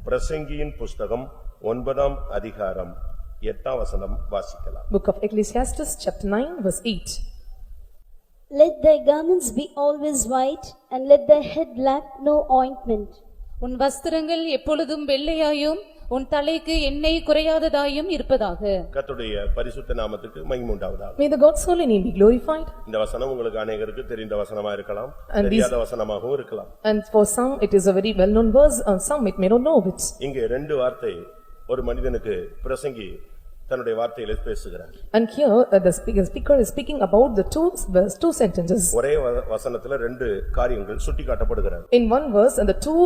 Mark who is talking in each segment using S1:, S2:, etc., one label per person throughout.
S1: பிரசங்கியின் புஸ்தகம் 9ஆம் அதிகாரம் 8ஆம் வசனம் வாசிக்கலாம்.
S2: Book of Ecclesiastes chapter 9 verse 8.
S3: Let thy garments be always white, and let thy head lack no ointment.
S4: உன் வஸ்திரங்கள் எப்பொழுதும் வெள்ளையாயும் உன் தலைக்கு எண்ணெய் குறையாததாயும் இருப்பதாக.
S1: கர்த்தருடைய பரிசுத்த நாமத்துக்கு மகிமை உண்டாவதாக.
S2: May the God's holy name be glorified.
S1: இந்த வசனம் உங்களுக்கு அநேகருக்கு தெரிந்த வசனமா இருக்கலாம், தெரியாத வசனமாகவும் இருக்கலாம்.
S2: And for some it is a very well known verse, and some it may not know it.
S1: இங்கே ரெண்டு வார்த்தை ஒரு மனிதனுக்கு பிரசங்கி தன்னுடைய வார்த்தையிலே பேசுகிறார்.
S2: And here the speaker is speaking about the two sentences.
S1: ஒரே வசனத்துல ரெண்டு காரியங்கள் சுட்டிக்காட்டப்படுகிறது.
S2: In one verse and the two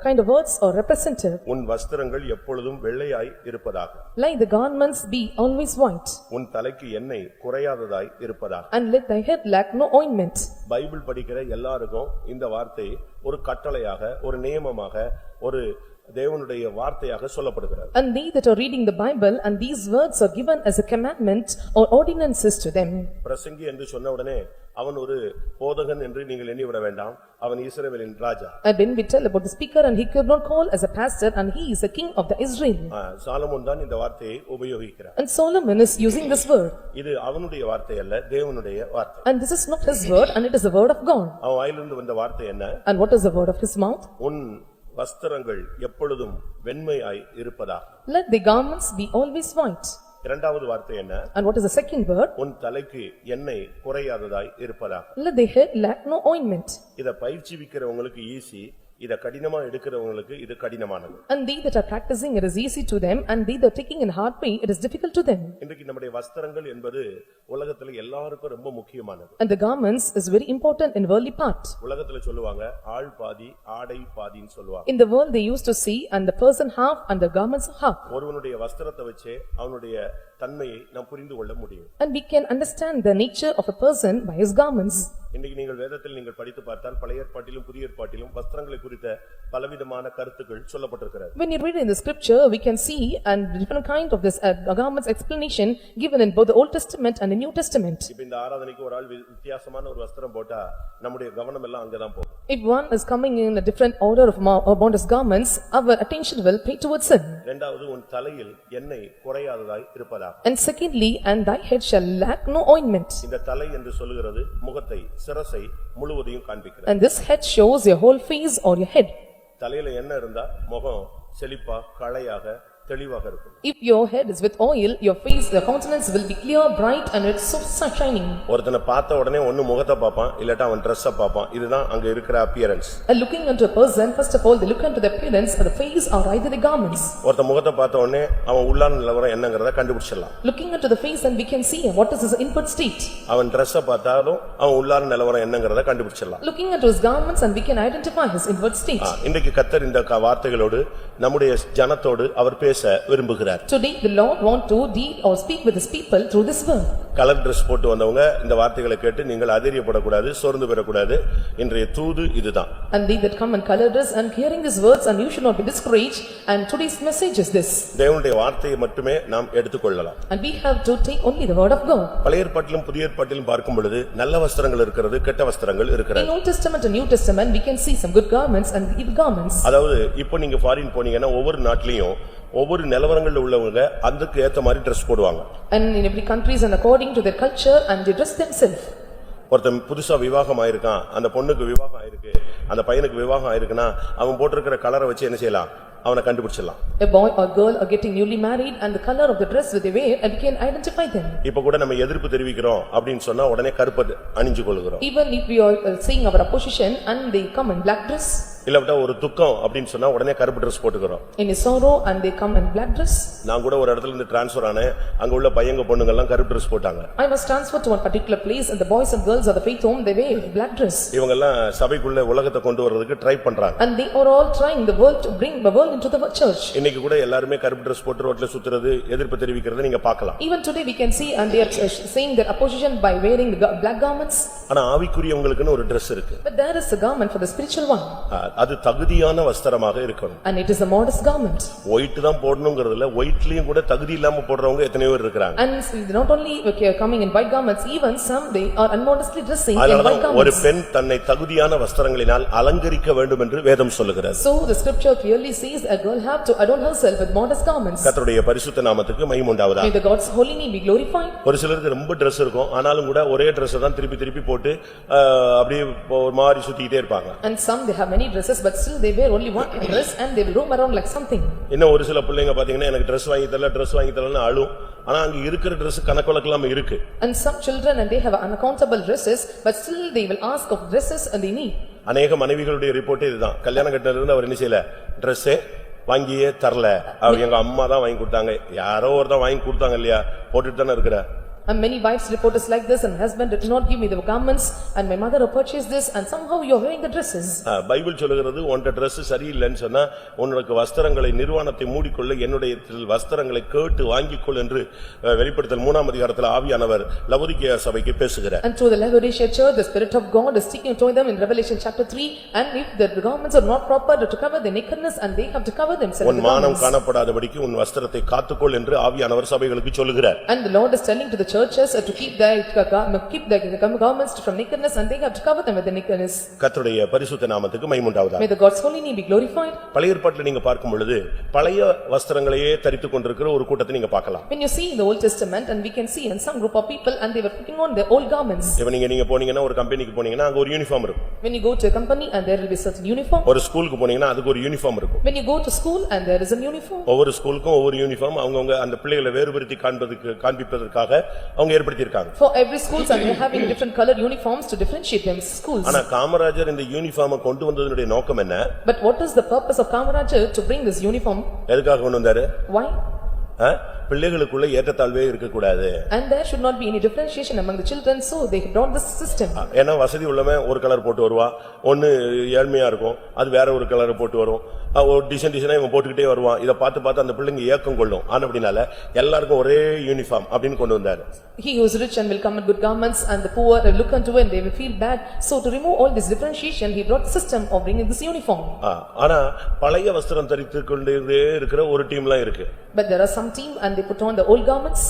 S2: kind of words are represented.
S1: உன் வஸ்திரங்கள் எப்பொழுதும் வெள்ளையாய் இருப்பதாக.
S2: Let the garments be always white.
S1: உன் தலைக்கு எண்ணெய் குறையாததாய் இருப்பதாக.
S2: And let thy head lack no ointment.
S1: Bible படிக்கிற எல்லாருக்கும் இந்த வார்த்தை ஒரு கட்டளையாக, ஒரு நியமமாக, ஒரு தேவனுடைய வார்த்தையாக சொல்லப்படுகிறது.
S2: And they that are reading the Bible, and these words are given as a commandment or ordinances to them.
S1: பிரசங்கி என்று சொன்ன உடனே அவன் ஒரு போதகன் என்று நீங்கள் எண்ணிவிட வேண்டாம். அவன் இஸ்ரவேலின் ராஜா.
S2: And when we tell about the speaker, and he could not call as a pastor, and he is a king of the Israel.
S1: Solomon தான் இந்த வார்த்தையை உபயோகிக்கிறார்.
S2: And Solomon is using this word.
S1: இது அவனுடைய வார்த்தை அல்ல, தேவனுடைய வார்த்தை.
S2: And this is not his word, and it is the word of God.
S1: அவன் வாயிலிருந்து வந்த வார்த்தை என்ன?
S2: And what is the word of his mouth?
S1: உன் வஸ்திரங்கள் எப்பொழுதும் வெண்மையாய் இருப்பதாக.
S2: Let the garments be always white.
S1: இரண்டாவது வார்த்தை என்ன?
S2: And what is the second word?
S1: உன் தலைக்கு எண்ணெய் குறையாததாய் இருப்பதாக.
S2: Let the head lack no ointment.
S1: இத பயிற்சிவிக்கிறவங்களுக்கு ஈஸி, இத கடினமா எடுக்கிறவங்களுக்கு இது கடினமானது.
S2: And they that are practicing, it is easy to them, and they that are taking in hard way, it is difficult to them.
S1: இன்றைக்கு நம்முடைய வஸ்திரங்கள் என்பது உலகத்துல எல்லாருக்கும் ரொம்ப முக்கியமானது.
S2: And the garments is very important in worldly part.
S1: உலகத்துல சொல்லுவாங்க ஆள் பாதி ஆடை பாதின்னு சொல்லுவாங்க.
S2: In the world they used to see, and the person half and the garments half.
S1: ஒருவனுடைய வஸ்திரத்தை வச்சே அவனுடைய தன்மையை நாம் புரிந்து கொள்ள முடியும்.
S2: And we can understand the nature of a person by his garments.
S1: இன்னைக்கு நீங்கள் வேதத்தில் நீங்கள் படித்து பார்த்தால் பழைய ஏற்பாட்டிலும் புதிய ஏற்பாட்டிலும் வஸ்திரங்களை குறித்த பலவிதமான கருத்துக்கள் சொல்லப்பட்டிருக்கிறது.
S2: When you read in the scripture, we can see and different kind of this garments explanation given in both the Old Testament and the New Testament.
S1: இப்ப இந்த ஆராதனைக்கு ஒரு ஆள் வித்தியாசமான ஒரு வஸ்திரம் போட்டா நம்முடைய கவனம் எல்லாம் அங்கதான் போகும்.
S2: If one is coming in a different order of about his garments, our attention will pay towards him.
S1: இரண்டாவது உன் தலையில் எண்ணெய் குறையாததாய் இருப்பதாக.
S2: And secondly, and thy head shall lack no ointment.
S1: இந்த தலை என்று சொல்லுகிறது முகத்தை, சிரசை முழுவதையும் காண்பிக்கிறது.
S2: And this head shows your whole face or your head.
S1: தலையில எண்ணெய் இருந்தா முகம் செழிப்பா களையாக தெளிவாக இருக்கும்.
S2: If your head is with oil, your face, the countenance will be clear, bright, and it's so shining.
S1: ஒருத்தனை பார்த்த உடனே ஒன்னு முகத்தை பாப்பான், இல்லட்டா அவன் Dress-அ பாப்பான். இதுதான் அங்க இருக்கிற appearance.
S2: And looking into a person, first of all they look into the appearance of the face or either the garments.
S1: ஒருத்த முகத்தை பார்த்த உடனே அவன் உள்ளான நிலவரம் என்னங்கறத கண்டுபிடிச்சிடலாம்.
S2: Looking into the face, and we can see what is his inward state.
S1: அவன் Dress-அ பார்த்தாலும் அவன் உள்ளான நிலவரம் என்னங்கறத கண்டுபிடிச்சிடலாம்.
S2: Looking into his garments, and we can identify his inward state.
S1: இன்றைக்கு கர்த்தர் இந்த வார்த்தைகளோடு நம்முடைய ஜனத்தோடு அவர் பேச விரும்புகிறார்.
S2: Today the Lord want to deal or speak with his people through this word.
S1: Colour Dress போட்டு வந்தவங்க இந்த வார்த்தைகளை கேட்டு நீங்கள் அதிரியப்படக்கூடாது, சோர்ந்து பெறக்கூடாது. இன்றைய தூது இதுதான்.
S2: And they that come in color dress and hearing these words, and you should not be discouraged, and today's message is this.
S1: தேவனுடைய வார்த்தையை மட்டுமே நாம் எடுத்துக்கொள்ளலாம்.
S2: And we have to take only the word of God.
S1: பழைய ஏற்பாட்டிலும் புதிய ஏற்பாட்டிலும் பார்க்கும் பொழுது நல்ல வஸ்திரங்கள் இருக்கிறது, கெட்ட வஸ்திரங்கள் இருக்கிறது.
S2: In Old Testament and New Testament we can see some good garments and evil garments.
S1: அதாவது இப்போ நீங்க ஃபாரின் போனீங்கன்னா ஒவ்வொரு நாட்டிலயும் ஒவ்வொரு நிலவரங்கள்ல உள்ளவங்க அதுக்கு ஏத்த மாதிரி Dress போடுவாங்க.
S2: And in every countries and according to their culture, and they dress themselves.
S1: ஒருத்தன் புதுசா விவாகம் ஆயிருக்கான், அந்த பொண்ணுக்கு விவாகம் ஆயிருக்கு, அந்த பையனுக்கு விவாகம் ஆயிருக்குன்னா அவன் போட்டிருக்கிற கலரை வச்சு என்ன செய்யலாம்? அவனை கண்டுபிடிச்சிடலாம்.
S2: A boy or girl are getting newly married, and the color of the dress that they wear, and we can identify them.
S1: இப்ப கூட நம்ம எதிர்ப்பு தெரிவிக்கிறோம் அப்படினு சொன்னா உடனே கருப்பு அணிஞ்சு கொள்கிறோம்.
S2: Even if we are saying our opposition and they come in black dress.
S1: இல்லட்டா ஒரு துக்கம் அப்படினு சொன்னா உடனே கருப்பு Dress போட்டுக்கறோம்.
S2: In a sorrow and they come in black dress.
S1: நான் கூட ஒரு இடத்துல இருந்து ட்ரான்ஸ்ஃபர் ஆனேன், அங்க உள்ள பையங்க பொண்ணுங்க எல்லாம் கருப்பு Dress போட்டாங்க.
S2: I was transferred to one particular place, and the boys and girls of the faith home, they wear black dress.
S1: இவங்க எல்லாம் சபைக்குள்ள உலகத்தை கொண்டு வரதுக்கு ட்ரை பண்றாங்க.
S2: And they are all trying the world to bring the world into the church.
S1: இன்னைக்கு கூட எல்லாரும் கருப்பு Dress போட்டு ரோட்ல சுத்துறது, எதிர்ப்பு தெரிவிக்கிறது நீங்க பார்க்கலாம்.
S2: Even today we can see, and they are saying their opposition by wearing the black garments.
S1: ஆனா ஆவிக்குரியவங்களுக்குன்னு ஒரு Dress இருக்கு.
S2: But there is a garment for the spiritual one.
S1: அது தகுதியான வஸ்திரமாக இருக்கணும்.
S2: And it is a modest garment.
S1: White தான் போடணும்ங்கறதுல ஒயிட்லயும் கூட தகுதி இல்லாம போடுறவங்க எத்தனையோ பேர் இருக்காங்க.
S2: And not only coming in white garments, even some they are unmodestly dressing in white garments.
S1: ஒரு பெண் தன்னை தகுதியான வஸ்திரங்களினால் அலங்கரிக்க வேண்டும் என்று வேதம் சொல்லுகிறது.
S2: So the scripture clearly says a girl have to adorn herself with modest garments.
S1: கர்த்தருடைய பரிசுத்த நாமத்துக்கு மகிமை உண்டாவதாக.
S2: May the God's holy name be glorified.
S1: ஒரு சிலருக்கு ரொம்ப Dress இருக்கும் ஆனாலும் கூட ஒரே Dress தான் திருப்பி திருப்பி போட்டு அப்படியே ஒரு மாதிரி சுத்திட்டே இருப்பாங்க.
S2: And some they have many dresses but still they wear only one dress and they will roam around like something.
S1: இன்னும் ஒரு சில பிள்ளைங்க பாத்தீங்கன்னா எனக்கு Dress வாங்கி தரலன்னு அழும். ஆனா அங்க இருக்கிற Dress கணக்கலக்கலாம் இருக்கு.
S2: And some children and they have unaccountable dresses but still they will ask of dresses and they need.
S1: அநேக மனைவிகளுடைய ரிப்போர்ட் இதுதான். கல்யாணம் கட்டினதுல இருந்து அவர் என்ன செய்யல Dress வாங்கியே தரல. அவர் எங்க அம்மா தான் வாங்கி கொடுத்தாங்க. யாரோ ஒருத்தன் வாங்கி கொடுத்தாங்க இல்லையா போட்டுட்டு தானே இருக்கற.
S2: And many wives report us like this, and husband did not give me the garments and my mother purchased this and somehow you are wearing the dresses.
S1: Bible சொல்லுகிறது உன்ட Dress சரியில்லைன்னு சொன்னா உனக்கு வஸ்திரங்களை நிர்வாணத்தை மூடிக்கொள்ள என்னுடைய வஸ்திரங்களை கேட்டு வாங்கிக்கொள் என்று வெளிப்படுத்தல் 3ஆம் அதிகாரத்தில் ஆவியானவர் லவோதிக்கேயா சபைக்கு பேசுகிறார்.
S2: And to the Laodicea church the spirit of God is speaking to them in Revelation chapter 3, and if the garments are not proper to cover their nakedness and they have to cover themselves
S1: உன் மானம் காணப்படாதபடிக்கு உன் வஸ்திரத்தை காத்துக்கொள் என்று ஆவியானவர் சபைகளுக்கு சொல்லுகிறார்.
S2: And the Lord is telling to the churches to keep their garments from nakedness and they have to cover them with the nakedness.
S1: கர்த்தருடைய பரிசுத்த நாமத்துக்கு மகிமை உண்டாவதாக.
S2: May the God's holy name be glorified.
S1: பழைய ஏற்பாட்டில் நீங்க பார்க்கும் பொழுது பழைய வஸ்திரங்களையே தரித்துக் கொண்டிருக்கிற ஒரு கூட்டத்தை நீங்க பார்க்கலாம்.
S2: When you see in the Old Testament and we can see in some group of people and they were putting on their old garments.
S1: இப்ப நீங்க போனீங்கன்னா ஒரு கம்பெனிக்கு போனீங்கன்னா அங்க ஒரு யூனிஃபார்ம் இருக்கும்.
S2: When you go to a company and there will be certain uniform.
S1: ஒரு ஸ்கூலுக்கு போனீங்கன்னா அதுக்கு ஒரு யூனிஃபார்ம் இருக்கும்.
S2: When you go to school and there is a uniform.
S1: ஒவ்வொரு ஸ்கூலுக்கும் ஒவ்வொரு யூனிஃபார்ம் அவங்க அந்த பிள்ளைகளை வேறுபடுத்தி காண்பிப்பதற்காக அவங்க ஏற்படுத்தி இருக்காங்க.
S2: For every schools and they are having different colored uniforms to differentiate them schools.
S1: ஆனா காமராஜர் இந்த யூனிஃபார்மை கொண்டு வந்ததனுடைய நோக்கம் என்ன?
S2: But what is the purpose of Kamaraj to bring this uniform?
S1: எதுக்காக கொண்டு வந்தாரு?
S2: Why?
S1: பிள்ளைகளுக்குள்ள ஏற்றத்தாழ்வே இருக்க கூடாது.
S2: And there should not be any differentiation among the children, so they brought this system.
S1: ஏன்னா வசதி உள்ளவன் ஒரு கலர் போட்டு வருவா, ஒன்னு ஏழ்மையா இருக்கும் அது வேற ஒரு கலர் போட்டு வரும், ஒரு டிசைனா இவன் போட்டுக்கிட்டே வருவான். இத பார்த்து அந்த பிள்ளைங்க ஏக்கம் கொள்ளும். ஆனபடினால எல்லாருக்கும் ஒரே யூனிஃபார்ம் அப்படின்னு கொண்டு வந்தாரு.
S2: He who is rich and will come in good garments and the poor look unto it and they will feel bad, so to remove all this differentiation he brought system of bringing this uniform.
S1: ஆனா பழைய வஸ்திரம் தரித்துக் கொண்டே இருக்கிற ஒரு டீம்லாம் இருக்கு.
S2: But there are some team and they put on the old garments.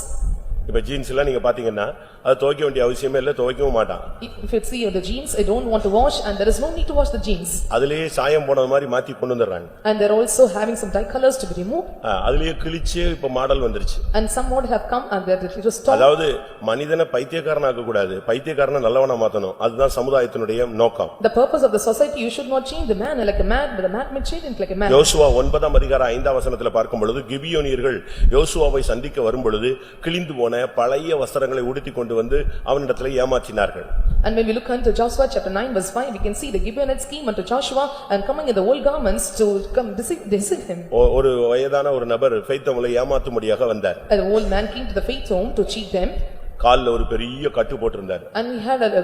S1: இப்ப jeans எல்லாம் நீங்க பாத்தீங்கன்னா அது துவைக்க வேண்டிய அவசியமே இல்ல, துவைக்கவும் மாட்டான்.
S2: If you see the jeans I don't want to wash and there is no need to wash the jeans.
S1: அதிலேயே சாயம் போனது மாதிரி மாத்தி கொண்டு வந்தறாங்க.
S2: And they are also having some dye colors to be removed.
S1: அதிலேயே கிழிச்சு இப்ப மாடல் வந்துருச்சு.
S2: And some more have come and they are to stop.
S1: அதாவது மனிதனை பைத்தியக்காரனாக்க கூடாது, பைத்தியக்காரனை நல்லவனா மாத்தணும். அதுதான் சமுதாயத்தினுடைய நோக்கம்.
S2: The purpose of the society you should not change the man like a man but the man may change into like a man.
S1: யோசுவா 9ஆம் அதிகாரம் 5ஆம் வசனத்துல பார்க்கும் பொழுது கிபியோனியர்கள் யோசுவாவை சந்திக்க வரும் பொழுது கிழிந்து போன பழைய வஸ்திரங்களை உடுத்தி கொண்டு வந்து அவனிடத்தில் ஏமாற்றினார்கள்.
S2: And when we look into Joshua chapter 9 verse 5 we can see the Gibeonites came unto Joshua and coming in the old garments to come deceive him.
S1: ஒரு வயதான ஒரு நபர் ஃபெய்த்தோமை ஏமாத்தும்படியாக வந்தார்.
S2: An old man came to the faith home to cheat them.
S1: கால்ல ஒரு பெரிய கட்டு போட்டிருந்தார்.
S2: And he had a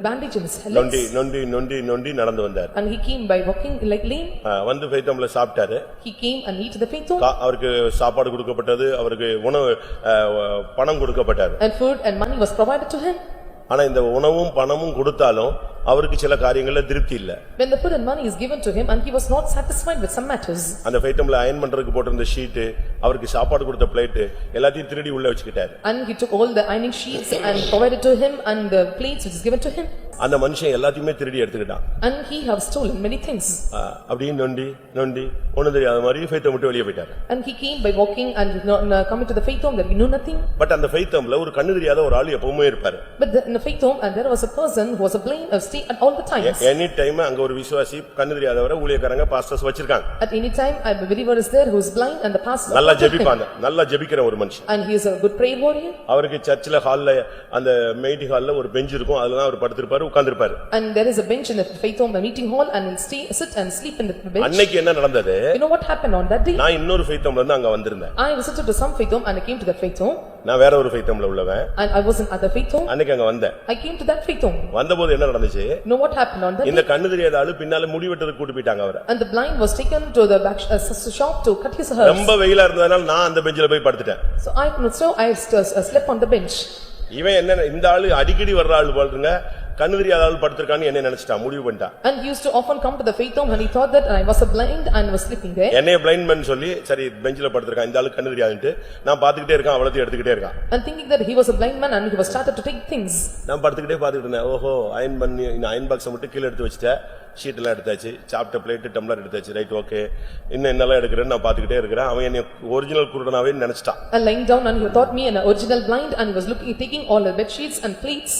S2: bandage in his legs.
S1: நொண்டி நடந்து வந்தார்.
S2: And he came by walking like lame.
S1: வந்து ஃபெய்த்தோம்ல சாப்பிட்டாரு.
S2: He came and ate the faith home.
S1: அவருக்கு சாப்பாடு கொடுக்கப்பட்டது, அவருக்கு உணவு பணம் கொடுக்கப்பட்டது.
S2: And food and money was provided to him.
S1: ஆனா இந்த உணவும் பணமும் கொடுத்தாலும் அவருக்கு சில காரியங்கள்ல திருப்தி இல்ல.
S2: When the food and money is given to him and he was not satisfied with some matters.
S1: அந்த ஃபைட்டம்ல அயர்ன் பண்றதுக்கு போட்டிருந்த ஷீட், அவருக்கு சாப்பாடு கொடுத்த பிளேட் எல்லாத்தையும் திருடி உள்ள வச்சிட்டாரு.
S2: And he took all the ironing sheets and provided to him and the plates which is given to him.
S1: அந்த மனுஷன் எல்லாத்தையுமே திருடி எடுத்துக்கிட்டான்.
S2: And he have stolen many things.
S1: அப்படியே நொண்டி ஒண்ணும் தெரியாத மாதிரி ஃபைத்தம் விட்டு வெளியே போயிட்டாரு.
S2: And he came by walking and coming to the faith home that he knew nothing.
S1: But அந்த ஃபைத்தம்ல ஒரு கண்ணு தெரியாத ஒரு ஆளு எப்பவுமே இருப்பாரு.
S2: But in the faith home and there was a person who was a blind stay at all the times.
S1: Any time அங்க ஒரு விசுவாசி கண்ணு தெரியாதவரை ஊழியக்காரங்க பாஸ்டர்ஸ் வச்சிருக்காங்க.
S2: At any time a believer is there who is blind and the pastor.
S1: நல்லா ஜெபிப்பாங்க, நல்லா ஜெபிக்கிற ஒரு மனுஷன்.
S2: And he is a good prayer warrior.
S1: அவருக்கு சர்ச்சில ஹால்ல அந்த மீட்டிங் ஹால்ல ஒரு பெஞ்ச் இருக்கும், அதுல தான் அவர் படுத்திருப்பாரு, உட்கார்ந்திருப்பாரு.
S2: And there is a bench in the faith home, the meeting hall, and he'll sit and sleep in the bench.
S1: அன்னைக்கு என்ன நடந்தது?
S2: You know what happened on that day?
S1: நான் இன்னொரு faith homeல இருந்து அங்க வந்திருந்தேன்.
S2: I visited to some faith home and I came to that faith home.
S1: நான் வேற ஒரு faith homeல உள்ளவன்.
S2: And I was in other faith home.
S1: அன்னைக்கு அங்க வந்தேன்.
S2: I came to that faith home.
S1: வந்தபோது என்ன நடந்துச்சு?
S2: Know what happened on that day?
S1: இந்த கண்ணு தெரியாத ஆளு பின்னால முடி வெட்டறதுக்கு கூட்டி போய்ட்டாங்க அவரை.
S2: And the blind was taken to the back shop to cut his hair.
S1: ரொம்ப வெயிலா இருந்ததனால நான் அந்த பெஞ்சில போய் படுத்துட்டேன்.
S2: So I slept on the bench.
S1: இவன் என்ன இந்த ஆளு அடிக்கடி வர்ற ஆளு போலங்க, கண்ணு தெரியாத ஆள் படுத்திருக்கான்னு என்ன நினைச்சிட்டான், முடிவு பண்ணிட்டான்.
S2: And he used to often come to the faith home and he thought that I was a blind and was sleeping there.
S1: என்னைய பிளைண்ட் மேன் சொல்லி சரி பெஞ்சில படுத்திருக்கான், இந்த ஆளு கண்ணு தெரியாதுன்ட்டு நான் பாத்துக்கிட்டே இருக்கேன், அவ்வளவு எடுத்துக்கிட்டே இருக்கான்.
S2: And thinking that he was a blind man and he was started to take things.
S1: நான் படுத்துக்கிட்டே பாத்துக்கிட்டு இருந்தேன். ஓஹோ அயன் பண்ணி அயன் பாக்ஸை மட்டும் கீழே எடுத்து வச்சுட்டேன், ஷீட் எல்லாம் எடுத்தாச்சு, சாப்பிட்ட பிளேட் டம்ளர் எடுத்தாச்சு, ரைட் ஓகே இன்னும் என்னெல்லாம் எடுக்கிறேன்னு நான் பாத்துக்கிட்டே இருக்கிறேன். அவன் என்ன original குருடனாவே நினைச்சிட்டான்.
S2: And lying down and he thought me an original blind and he was looking taking all the bed sheets and plates.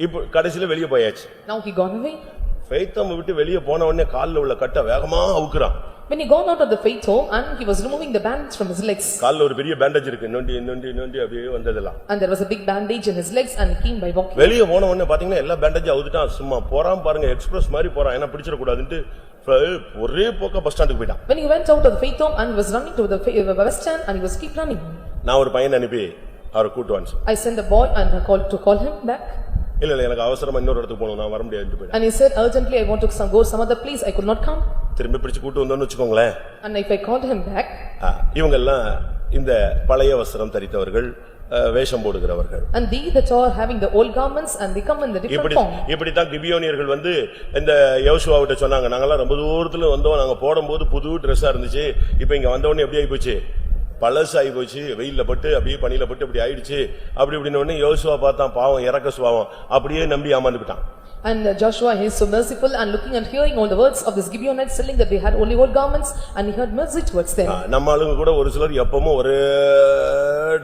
S1: இப்போ கடைசில வெளியே போயாச்சு.
S2: Now he gone away.
S1: Faith home விட்டு வெளியே போன உடனே கால்ல உள்ள கட்டை வேகமா அவுக்குறான்.
S2: When he gone out of the faith home and he was removing the bandage from his legs.
S1: கால்ல ஒரு பெரிய பேண்டேஜ் இருக்கு, நொண்டி நொண்டி நொண்டி அப்படியே வந்ததெல்லாம்.
S2: And there was a big bandage in his legs and he came by walking.
S1: வெளியே போன உடனே பாத்தீங்கன்னா எல்லா பேண்டேஜ் அவுத்துட்டான். சும்மா போறான் பாருங்க, எக்ஸ்பிரஸ் மாதிரி போறான், ஏன்னா பிடிச்சிட கூடாதுன்னு ஒரே போக்க பஸ் ஸ்டாண்டுக்கு போயிட்டான்.
S2: When he went out of the faith home and was running to the west stand and he was keep running.
S1: நான் ஒரு பையன் அனுப்பி அவரை கூட்டு வந்து.
S2: I sent a boy and I called to call him back.
S1: இல்ல இல்ல எனக்கு அவசரமா இன்னொரு இடத்துக்கு போகணும், நான் வர முடியாதுன்னு போயிட்டேன்.
S2: And he said urgently I want to go some other place, I could not come.
S1: திரும்பி பிடிச்சு கூட்டு வந்தோன்னு வெச்சுக்கோங்களேன்.
S2: And if I called him back.
S1: இவங்க எல்லாம் இந்த பழைய வஸ்திரம் தரித்தவர்கள், வேஷம் போடுகிறவர்கள்.
S2: And they that are having the old garments and they come in the different form.
S1: இப்படி தான் கிபியோனியர்கள் வந்து இந்த யோசுவாவிட்ட சொன்னாங்க, நாங்கெல்லாம் ரொம்ப தூரத்துல வந்தோம், நாங்க போடும்போது புது Dress-ஆ இருந்துச்சு, இப்போ இங்க வந்த உடனே எப்படி ஆயி போச்சு, பழசாயி போச்சு, வெயில்ல பட்டு அப்படியே பனியில பட்டு அப்படி ஆயிடுச்சு. அப்படி இப்படின்னு உடனே யோசுவா பார்த்தான், பாவம் இறக்க சுபாவம், அப்படியே நம்பி ஏமாந்துட்டான்.
S2: And Joshua he is so merciful and looking and hearing all the words of this Gibeonites telling that they had only old garments and he had mercy towards them.
S1: நம்ம ஆளுங்க கூட ஒரு சிலர் எப்பவும் ஒரே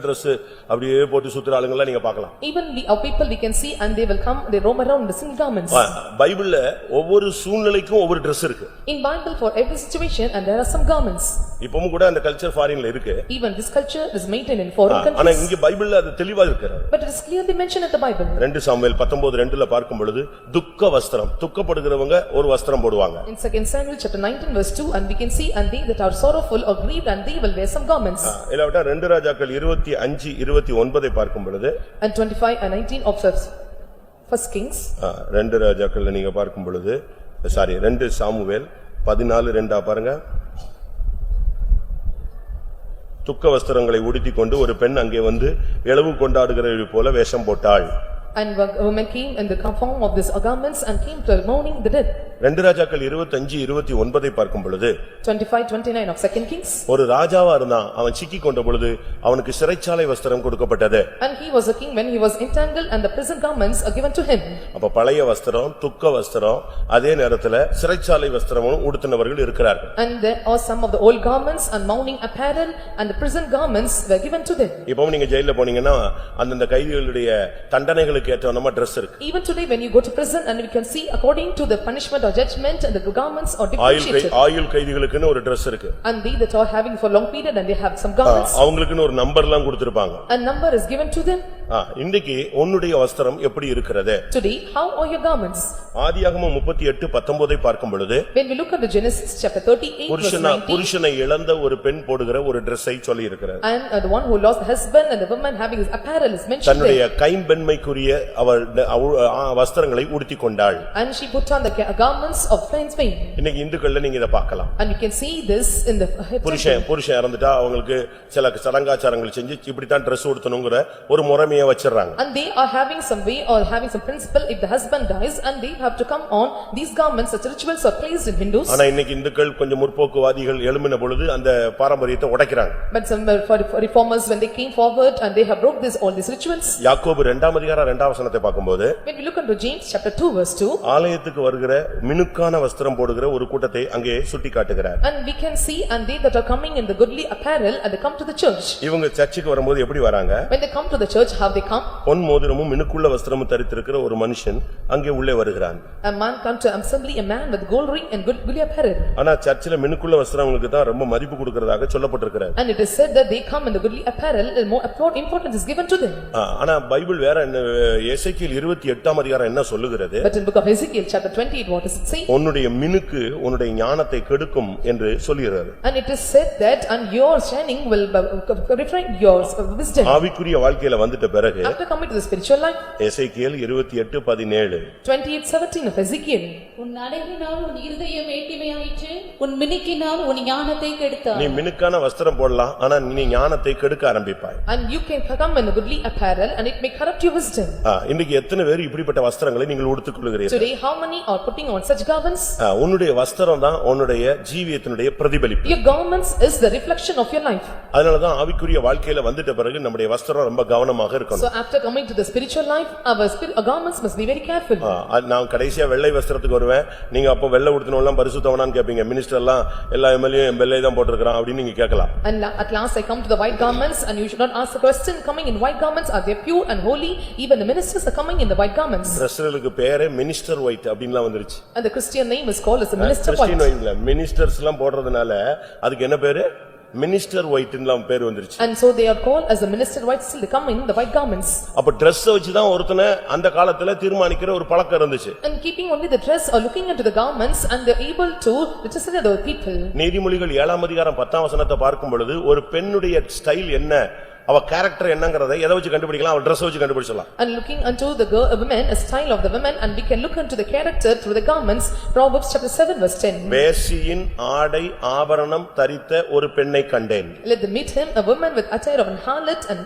S1: Dress அப்படியே போட்டு சுத்துற ஆளுங்கள நீங்க பார்க்கலாம்.
S2: Even our people we can see and they will come, they roam around in the single garments.
S1: பைபிள்ல ஒவ்வொரு சூழ்நிலைக்கும் ஒவ்வொரு Dress இருக்கு.
S2: In Bible for every situation and there are some garments.
S1: இப்பவும் கூட அந்த கல்ச்சர் ஃபாரின்ல இருக்கு.
S2: Even this culture is maintained in foreign countries.
S1: ஆனா இங்க பைபிள்ல அது தெளிவா இருக்கு.
S2: But it is clearly mentioned in the Bible.
S1: 2 Samuel 19:2ல பார்க்கும் பொழுது துக்க வஸ்திரம், துக்கப்படுகிறவங்க ஒரு வஸ்திரம் போடுவாங்க.
S2: In 2 Samuel chapter 19 verse 2 and we can see and they that are sorrowful or grieved and they will wear some garments.
S1: இல்லாவிட்டா 2 ராஜாக்கள் 25:29 பார்க்கும் பொழுது
S2: and 25 and 19 of First Kings.
S1: 2 ராஜாக்கள்ல நீங்க பார்க்கும் பொழுது 2 சாமுவேல் 14:2 பாருங்க. துக்க வஸ்திரங்களை உடுத்திக் கொண்டு ஒரு பெண் அங்கே வந்து இளவு கொண்டாடுகிறவள் போல வேஷம் போட்டாள்.
S2: And women came in the form of these garments and came to mourning the dead.
S1: 2 ராஜாக்கள் 25:29 பார்க்கும் பொழுது
S2: 25:29 of 2 Kings.
S1: ஒரு ராஜாவா இருந்தான், அவன் சிக்கி கொண்ட பொழுது அவனுக்கு சிறைச்சாலை வஸ்திரம் கொடுக்கப்பட்டது.
S2: And he was a king when he was entangled and the prison garments are given to him.
S1: அப்ப பழைய வஸ்திரம், துக்க வஸ்திரம், அதே நேரத்துல சிறைச்சாலை வஸ்திரமும் உடுத்தினவர்கள் இருக்கிறார்கள்.
S2: And there are some of the old garments and mourning apparel and the prison garments were given to them.
S1: இப்போ நீங்க ஜெயில்ல போனீங்கன்னா அந்த கைதிகளுடைய தண்டனைகளுக்கு ஏற்ற நம்ம Dress இருக்கு.
S2: Even today when you go to prison and we can see according to the punishment or judgment and the garments are differentiated.
S1: ஆயுள் கைதிகளுக்குன்னு ஒரு Dress இருக்கு.
S2: And they that are having for long period and they have some garments.
S1: அவங்களுக்குன்னு ஒரு நம்பர்லாம் கொடுத்திருப்பாங்க.
S2: A number is given to them.
S1: இன்னைக்கு உன்னுடைய வஸ்திரம் எப்படி இருக்கிறது?
S2: Today how are your garments?
S1: ஆதியாகமம் 38:19 பார்க்கும் பொழுது
S2: When we look at the Genesis chapter 38 verse 19.
S1: புருஷனை இழந்த ஒரு பெண் போடுகிற ஒரு Dress-ஐ சொல்லி இருக்கிறது.
S2: And the one who lost the husband and the woman having his apparel is mentioned.
S1: தன்னுடைய கைம்பெண்மைக்குரிய அவள் வஸ்திரங்களை உடுத்திக் கொண்டாள்.
S2: And she put on the garments of fine vein.
S1: இன்னைக்கு இந்துக்கள்ல நீங்க இத பார்க்கலாம்.
S2: And you can see this in the
S1: புருஷன் இறந்துட்டா அவங்களுக்கு சில சடங்காச்சாரங்கள் செஞ்சு இப்படி தான் Dress உடுத்தணும்ங்கற ஒரு முறைமையை வச்சிரறாங்க.
S2: And they are having some way or having some principle if the husband dies and they have to come on these garments. Such rituals are placed in Hindus.
S1: ஆனா இன்னைக்கு இந்துக்கள் கொஞ்சம் முற்போக்குவாதிகள் எழும்பின பொழுது அந்த பாரம்பரியத்தை உடைக்கறாங்க.
S2: But some for reformers when they came forward and they have broke all these rituals.
S1: யாக்கோபு 2 அதிகாரம் 2 வசனத்தை பார்க்கும்போது
S2: When we look into James chapter 2 verse 2.
S1: ஆலயத்துக்கு வருகிற மினுக்கான வஸ்திரம் போடுகிற ஒரு கூட்டத்தை அங்கே சுட்டிக்காட்டுகிறார்.
S2: And we can see and they that are coming in the goodly apparel and they come to the church.
S1: இவங்க சர்ச்சுக்கு வரும்போது எப்படி வராங்க?
S2: When they come to the church how they come?
S1: பொன் மோதிரமும் மினுக்குள்ள வஸ்திரமும் தரித்திருக்கிற ஒரு மனுஷன் அங்கே உள்ளே வருகிறான்.
S2: A man come to assembly, a man with gold ring and goodly apparel.
S1: ஆனா சர்ச்சில மினுக்குள்ள வஸ்திரங்களுக்கு தான் ரொம்ப மதிப்பு கொடுக்கிறதாக சொல்லப்பட்டிருக்கிறது.
S2: And it is said that they come in the goodly apparel and more importance is given to them.
S1: ஆனா Bible வேற எசேக்கியேல் 28 அதிகாரம் என்ன சொல்லுகிறது?
S2: But in book of Ezekiel chapter 28 what does it say?
S1: உன்னுடைய மினுக்கு உன்னுடைய ஞானத்தை கெடுக்கும் என்று சொல்கிறது.
S2: And it is said that and your shining will refrain your wisdom.
S1: ஆவிக்குரிய வாழ்க்கையில வந்துட்ட பிறகு
S2: After coming to the spiritual life,
S1: Ezekiel 28:17
S2: 28:17 of Ezekiel.
S4: உன் அழகினால் உன் இருதயம் மேட்டிமையாயிற்று, உன் மினுக்கினால் உன் ஞானத்தை கெடுத்தாய்.
S1: நீ மினுக்கான வஸ்திரம் போடலாம், ஆனா நீ ஞானத்தை கெடுக்க ஆரம்பிப்பாய்.
S2: And you can come in a goodly apparel and it may corrupt your wisdom.
S1: இன்னைக்கு எத்தனை பேர் இப்படிப்பட்ட வஸ்திரங்களை நீங்கள் உடுத்திக் கொள்கிறீர்கள்?
S2: Today how many are putting on such garments?
S1: உன்னுடைய வஸ்திரம் தான் உன்னுடைய ஜீவியத்தினுடைய பிரதிபலிப்பு.
S2: Your garments is the reflection of your life.
S1: அதனாலதான் ஆவிக்குரிய வாழ்க்கையில வந்துட்ட பிறகு நம்முடைய வஸ்திரம் ரொம்ப கவனமாக இருக்கணும்.
S2: So after coming to the spiritual life, our garments must be very careful.
S1: நான் கடைசியா வெள்ளை வஸ்திரத்துக்கு வருவேன், நீங்க அப்ப வெள்ளை உடுத்தினவெல்லாம் பரிசுத்தவனான்னு கேப்பீங்க. மினிஸ்டர் எல்லாம் எல்லா எம்எல்ஏ வெள்ளை தான் போட்டிருக்கான் அப்படின்னு நீங்க கேட்கலாம்.
S2: And at last I come to the white garments and you should not ask the question, coming in white garments, are they pure and holy? Even the ministers are coming in the white garments.
S1: கிறிஸ்தவர்களுக்கு பேரே minister white அப்படின்லாம் வந்துருச்சு.
S2: And the Christian name is called as the minister white.
S1: Christian ஒயிட்ல ministers எல்லாம் போடுறதுனால அதுக்கு என்ன பேரு? மினிஸ்டர் ஒயிட்லாம் பேர் வந்துருச்சு.
S2: And so they are called as the minister white, still they come in the white garments.
S1: அப்ப Dress வச்சு தான் ஒருத்தனை அந்த காலத்துல தீர்மானிக்கிற ஒரு பழக்கம் இருந்துச்சு.
S2: And keeping only the dress or looking into the garments and they are able to register the people.
S1: நீதிமொழிகள் 7ஆம் அதிகாரம் 10ஆம் வசனத்தை பார்க்கும் பொழுது ஒரு பெண்ணுடைய ஸ்டைல் என்ன, அவ கேரக்டர் என்னங்கறதை எதை வச்சு கண்டுபிடிக்கலாம்? அவ Dress வச்சு கண்டுபிடிச்சலாம்.
S2: And looking unto the women, a style of the women, and we can look into the character through the garments. Proverbs chapter 7 verse 10.
S1: வேசியின் ஆடை ஆபரணம் தரித்த ஒரு பெண்ணை கண்டேன்.
S2: Let them meet him, a woman with attire of an harlot, and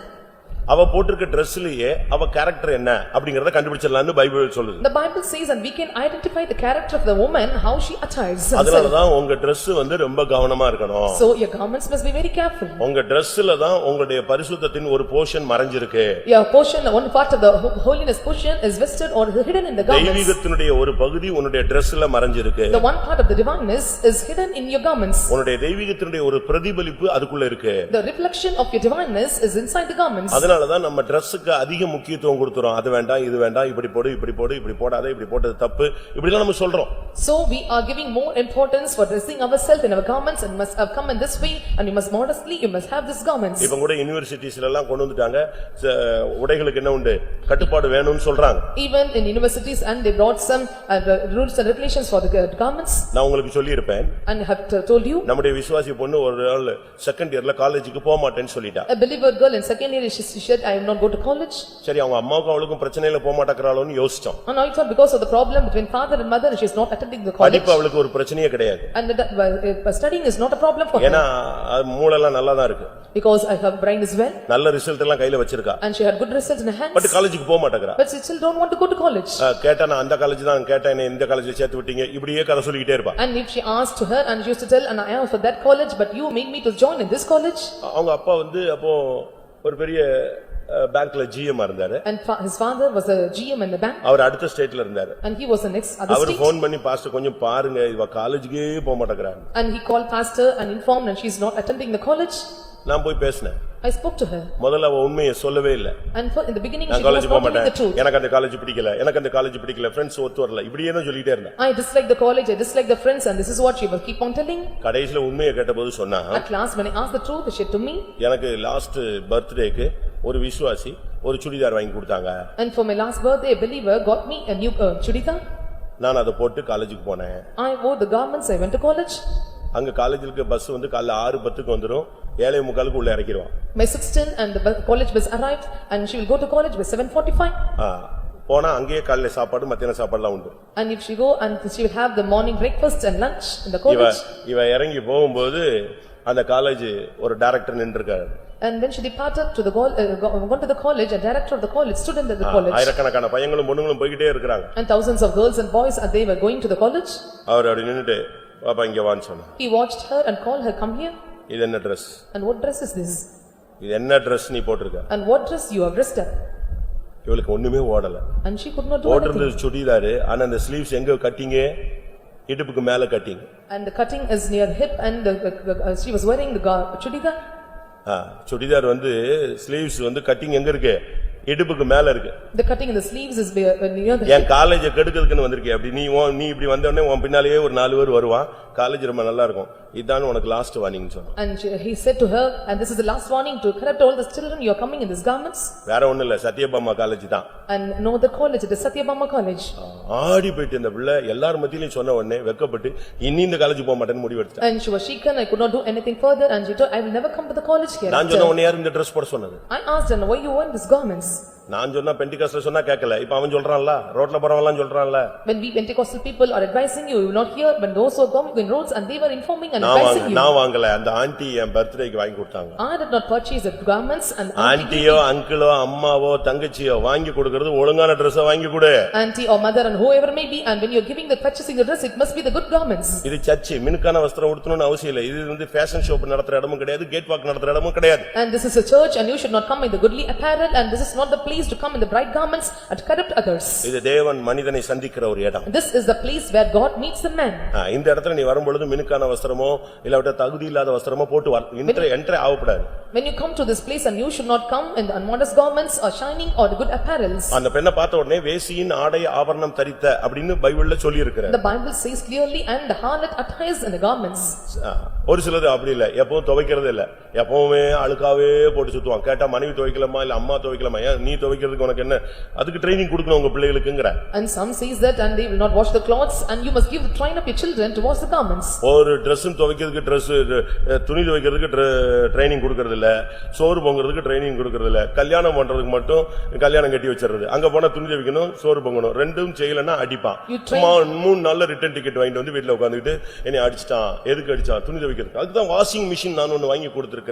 S1: அவ போட்டிருக்க Dressலயே அவ character என்ன அப்படிங்கறத கண்டுபிடிச்சிடலாம்னு பைபிள் சொல்லுது.
S2: the Bible says, and we can identify the character of the woman, how she attires herself.
S1: அதனாலதான் உங்க Dress வந்து ரொம்ப கவனமா இருக்கணும்.
S2: So your garments must be very careful.
S1: உங்க Dressல தான் உங்களுடைய பரிசுத்தத்தின் ஒரு portion மறைஞ்சிருக்கு.
S2: Your portion, one part of the holiness portion is vested or hidden in the garments.
S1: தெய்வீகத்தினுடைய ஒரு பகுதி உன்னுடைய Dressல மறைஞ்சிருக்கு.
S2: The one part of the divineness is hidden in your garments.
S1: உன்னுடைய தெய்வீகத்தினுடைய ஒரு பிரதிபலிப்பு அதுக்குள்ள இருக்கு.
S2: The reflection of your divineness is inside the garments.
S1: அதனாலதான் நம்ம Dressக்கு அதிக முக்கியத்துவம் கொடுக்கிறோம். அது வேண்டாம், இது வேண்டாம், இப்படி போடு, இப்படி போடு, இப்படி போடாத, இப்படி போட்டது தப்பு, இப்படிலாம் நம்ம சொல்றோம்.
S2: So we are giving more importance for dressing ourselves in our garments and must have come in this way and you must modestly, you must have these garments.
S1: இப்ப கூட யுனிவர்சிட்டிஸ்ல எல்லாம் கொண்டு வந்துட்டாங்க, உடைகளுக்கு என்ன உண்டு, கட்டுப்பாடு வேணும்னு சொல்றாங்க.
S2: Even in universities and they brought some rules and regulations for the garments.
S1: நான் உங்களுக்கு சொல்லி இருப்பேன்.
S2: And I have told you.
S1: நம்முடைய விசுவாசி பொண்ணு ஒரு நாள் செகண்ட் இயர்ல காலேஜுக்கு போக மாட்டேன்னு சொல்லிட்டா.
S2: A believer girl in second year she said I will not go to college.
S1: சரி, அவங்க அம்மாவுக்கும் அவளுக்கும் பிரச்சனையில போக மாட்டேங்கறாளோன்னு யோசிச்சோம்.
S2: And I thought because of the problem between father and mother she is not attending the college.
S1: படிப்பு அவளுக்கு ஒரு பிரச்சனையே கிடையாது.
S2: And studying is not a problem for her.
S1: ஏனா மூளைலாம் நல்லா தான் இருக்கு.
S2: Because her brain is well.
S1: நல்ல ரிசல்ட் எல்லாம் கையில வச்சிருக்கா.
S2: And she had good results in her hands.
S1: But காலேஜுக்கு போக மாட்டேங்கறா.
S2: But she still don't want to go to college.
S1: கேட்டா நான் அந்த காலேஜ் தான் கேட்டேன், இந்த காலேஜ்ல சேர்த்து விட்டீங்க, இப்படியே கதை சொல்லிட்டே இருப்பா.
S2: And if she asked to her and she used to tell and I am for that college but you made me to join in this college.
S1: அவங்க அப்பா வந்து அப்போ ஒரு பெரிய பேங்க்ல ஜிஎம் இருந்தாரு.
S2: And his father was a GM in the bank.
S1: அவர் அடுத்த ஸ்டேட்ல இருந்தாரு.
S2: And he was the next other
S1: அவர்
S2: state.
S1: ஃபோன் பண்ணி பாஸ்டர் கொஞ்சம் பாருங்க, இவ காலேஜுக்கே போக மாட்டேங்கறா.
S2: And he called pastor and informed and she is not attending the college.
S1: நான் போய் பேசினேன்.
S2: I spoke to her.
S1: முதல்ல அவ உண்மையை சொல்லவே இல்ல.
S2: And in the beginning
S1: நான்
S2: she was
S1: காலேஜ் போக
S2: not telling the
S1: மாட்டேன்,
S2: truth.
S1: எனக்கு அந்த காலேஜ் பிடிக்கல, எனக்கு அந்த காலேஜ் பிடிக்கல, ஃப்ரெண்ட்ஸ் ஒத்து வரல, இப்படியே தான் சொல்லிட்டே இருந்தா.
S2: I dislike the college, I dislike the friends and this is what she will keep on telling.
S1: கடைசில உண்மையை கேட்டபோது சொன்னா,
S2: At last when I asked the truth she said to me.
S1: எனக்கு லாஸ்ட் பர்த்டேக்கு ஒரு விசுவாசி ஒரு சுடிதார் வாங்கி கொடுத்தாங்க.
S2: And for my last birthday a believer got me a new chudidar.
S1: நான் அதை போட்டு காலேஜுக்கு போனேன்.
S2: I wore the garments, I went to college.
S1: அங்க காலேஜுக்கு பஸ் வந்து காலைல 6:10க்கு வந்துரும், 7:45க்கு உள்ள இறக்கிடுவான்.
S2: My 16 and the college bus arrived and she will go to college by 7:45.
S1: போனா அங்கேயே காலைல சாப்பாடு மத்தியான சாப்பாடுலாம் உண்டு.
S2: And if she go and she will have the morning breakfast and lunch in the college.
S1: இவ இறங்கி போகும்போது அந்த காலேஜ் ஒரு director நின்னுட்டாரு.
S2: And when she departed to the gone to the college, a director of the college stood in the college.
S1: ஆயிரக்கணக்கான பையங்களும் பொண்ணுங்களும் போயிட்டே இருக்காங்க.
S2: And thousands of girls and boys they were going to the college.
S1: அவர் அப்படி நின்னுட்டு பாப்பா இங்க வான்னு சொன்னார்.
S2: He watched her and called her, come here.
S1: இது என்ன Dress?
S2: And what dress is this?
S1: இது என்ன Dress நீ போட்டுருக்க?
S2: And what dress you have dressed up?
S1: இவளுக்கு ஒண்ணுமே ஓடல.
S2: And she could not do
S1: போட்டிருந்த
S2: anything.
S1: சுடிதார், ஆனா அந்த ஸ்லீவ்ஸ் எங்க கட்டிங்க, இடுப்புக்கு மேல கட்டிங்க.
S2: And the cutting is near hip and she was wearing the chudidar.
S1: Churidar வந்து ஸ்லீவ்ஸ் வந்து கட்டிங் எங்க இருக்கு, இடுப்புக்கு மேல இருக்கு.
S2: The cutting in the sleeves is near the
S1: என் காலேஜ் கெடுக்கிறதுக்குன்னு வந்திருக்கே, அப்படி நீ இப்படி வந்த உடனே உன் பின்னாலேயே ஒரு 4 பேர் வருவான், காலேஜ் ரொம்ப நல்லா இருக்கும், இதான் உனக்கு லாஸ்ட் வார்னிங் சொன்னான்.
S2: And he said to her, and this is the last warning to correct all the children, you are coming in these garments.
S1: வேற ஒண்ணும் இல்ல, சத்யபாமா காலேஜ் தான்.
S2: And no other college, it is Satyabama College.
S1: ஆடி போயிட்டு இந்த பிள்ளை எல்லார் மத்தியிலும் சொன்ன உடனே வெக்கப்பட்டு இனி இந்த காலேஜ் போக மாட்டேன்னு முடிவெடுத்தேன்.
S2: And she was shaken, I could not do anything further, and she told, I will never come to the college here.
S1: நான் சொன்ன உடனே யார் இந்த ட்ரெஸ் போட சொன்னது?
S2: I asked her, why you wear these garments?
S1: நான் சொன்னா பெண்டிகாஸ்ல சொன்னா கேட்கல, இப்ப அவன் சொல்றான்ல, ரோட்ல போறவன்லாம் சொல்றான்ல.
S2: When we Pentecostal people are advising you, you will not hear, but those who are going in roads and they were informing and advising you.
S1: நான் வாங்கல, அந்த ஆன்ட்டி என் பர்த்டேக்கு வாங்கி கொடுத்தாங்க.
S2: I did not purchase the garments, and
S1: ஆன்ட்டியோ அங்கிளோ அம்மாவோ தங்கச்சியோ வாங்கி கொடுக்கிறது ஒழுங்கான Dress வாங்கி கொடு.
S2: auntie or mother and whoever may be, and when you are giving the purchasing the dress, it must be the good garments.
S1: இது சர்ச், மினுக்கான வஸ்திரம் உடுத்தணும்னு அவசியம் இல்ல. இது வந்து ஃபேஷன் ஷோப் நடத்துற இடமும் கிடையாது, கேட் வாக் நடத்துற இடமும் கிடையாது.
S2: And this is a church, and you should not come in the goodly apparel, and this is not the place to come in the bright garments and corrupt others.
S1: இது தேவன் மனிதனை சந்திக்கிற ஒரு இடம்.
S2: This is the place where God meets the man.
S1: இந்த இடத்துல நீ வரும்பொழுது மினுக்கான வஸ்திரமோ இல்ல தகுதி இல்லாத வஸ்திரமோ போட்டு என்ட்ரே ஆகக்கூடாது.
S2: When you come to this place, and you should not come in the unmodest garments or shining or the good apparels.
S1: அந்த பெண்ணை பார்த்த உடனே வேசியின் ஆடை ஆபரணம் தரித்த அப்படினு பைபிள்ல சொல்லி இருக்குது.
S2: The Bible says clearly, and the harlot attires in the garments.
S1: ஒரு சிலது அப்படி இல்ல, எப்பவும் துவைக்கிறது இல்ல, எப்பவுமே அழுக்காவே போட்டு சுத்துவான். கேட்டா மனைவி துவைக்கலாமா இல்ல அம்மா துவைக்கலாமா, ஏன் நீ துவைக்கிறதுக்கு உனக்கு என்ன, அதுக்கு ட்ரைனிங் கொடுக்கணும் உங்க பிள்ளைகளுக்குங்கற.
S2: And some says that, and they will not wash the clothes, and you must train up your children to wash the garments.
S1: ஒரு Dress துவைக்கிறதுக்கு Dress, துணி துவைக்கிறதுக்கு ட்ரைனிங் கொடுக்கிறது இல்ல, சோறு பொங்குறதுக்கு ட்ரைனிங் கொடுக்கிறது இல்ல, கல்யாணம் பண்றதுக்கு மட்டும் கல்யாணம் கட்டி வச்சிருது, அங்க போனா துணி துவைக்கணும் சோறு பொங்கணும், ரெண்டும் செய்யலன்னா அடிப்பான். 3 நாள்ல ரிட்டர்ன் டிக்கெட் வாங்கிட்டு வந்து வீட்ல உட்கார்ந்துட்டு என்னை அடிச்சிட்டான், எதுக்கு அடிச்சான், துணி துவைக்கிறதுக்கு. அதுதான் வாஷிங் மிஷின் நான் ஒன்னு வாங்கி கொடுத்திருக்கிறேன்.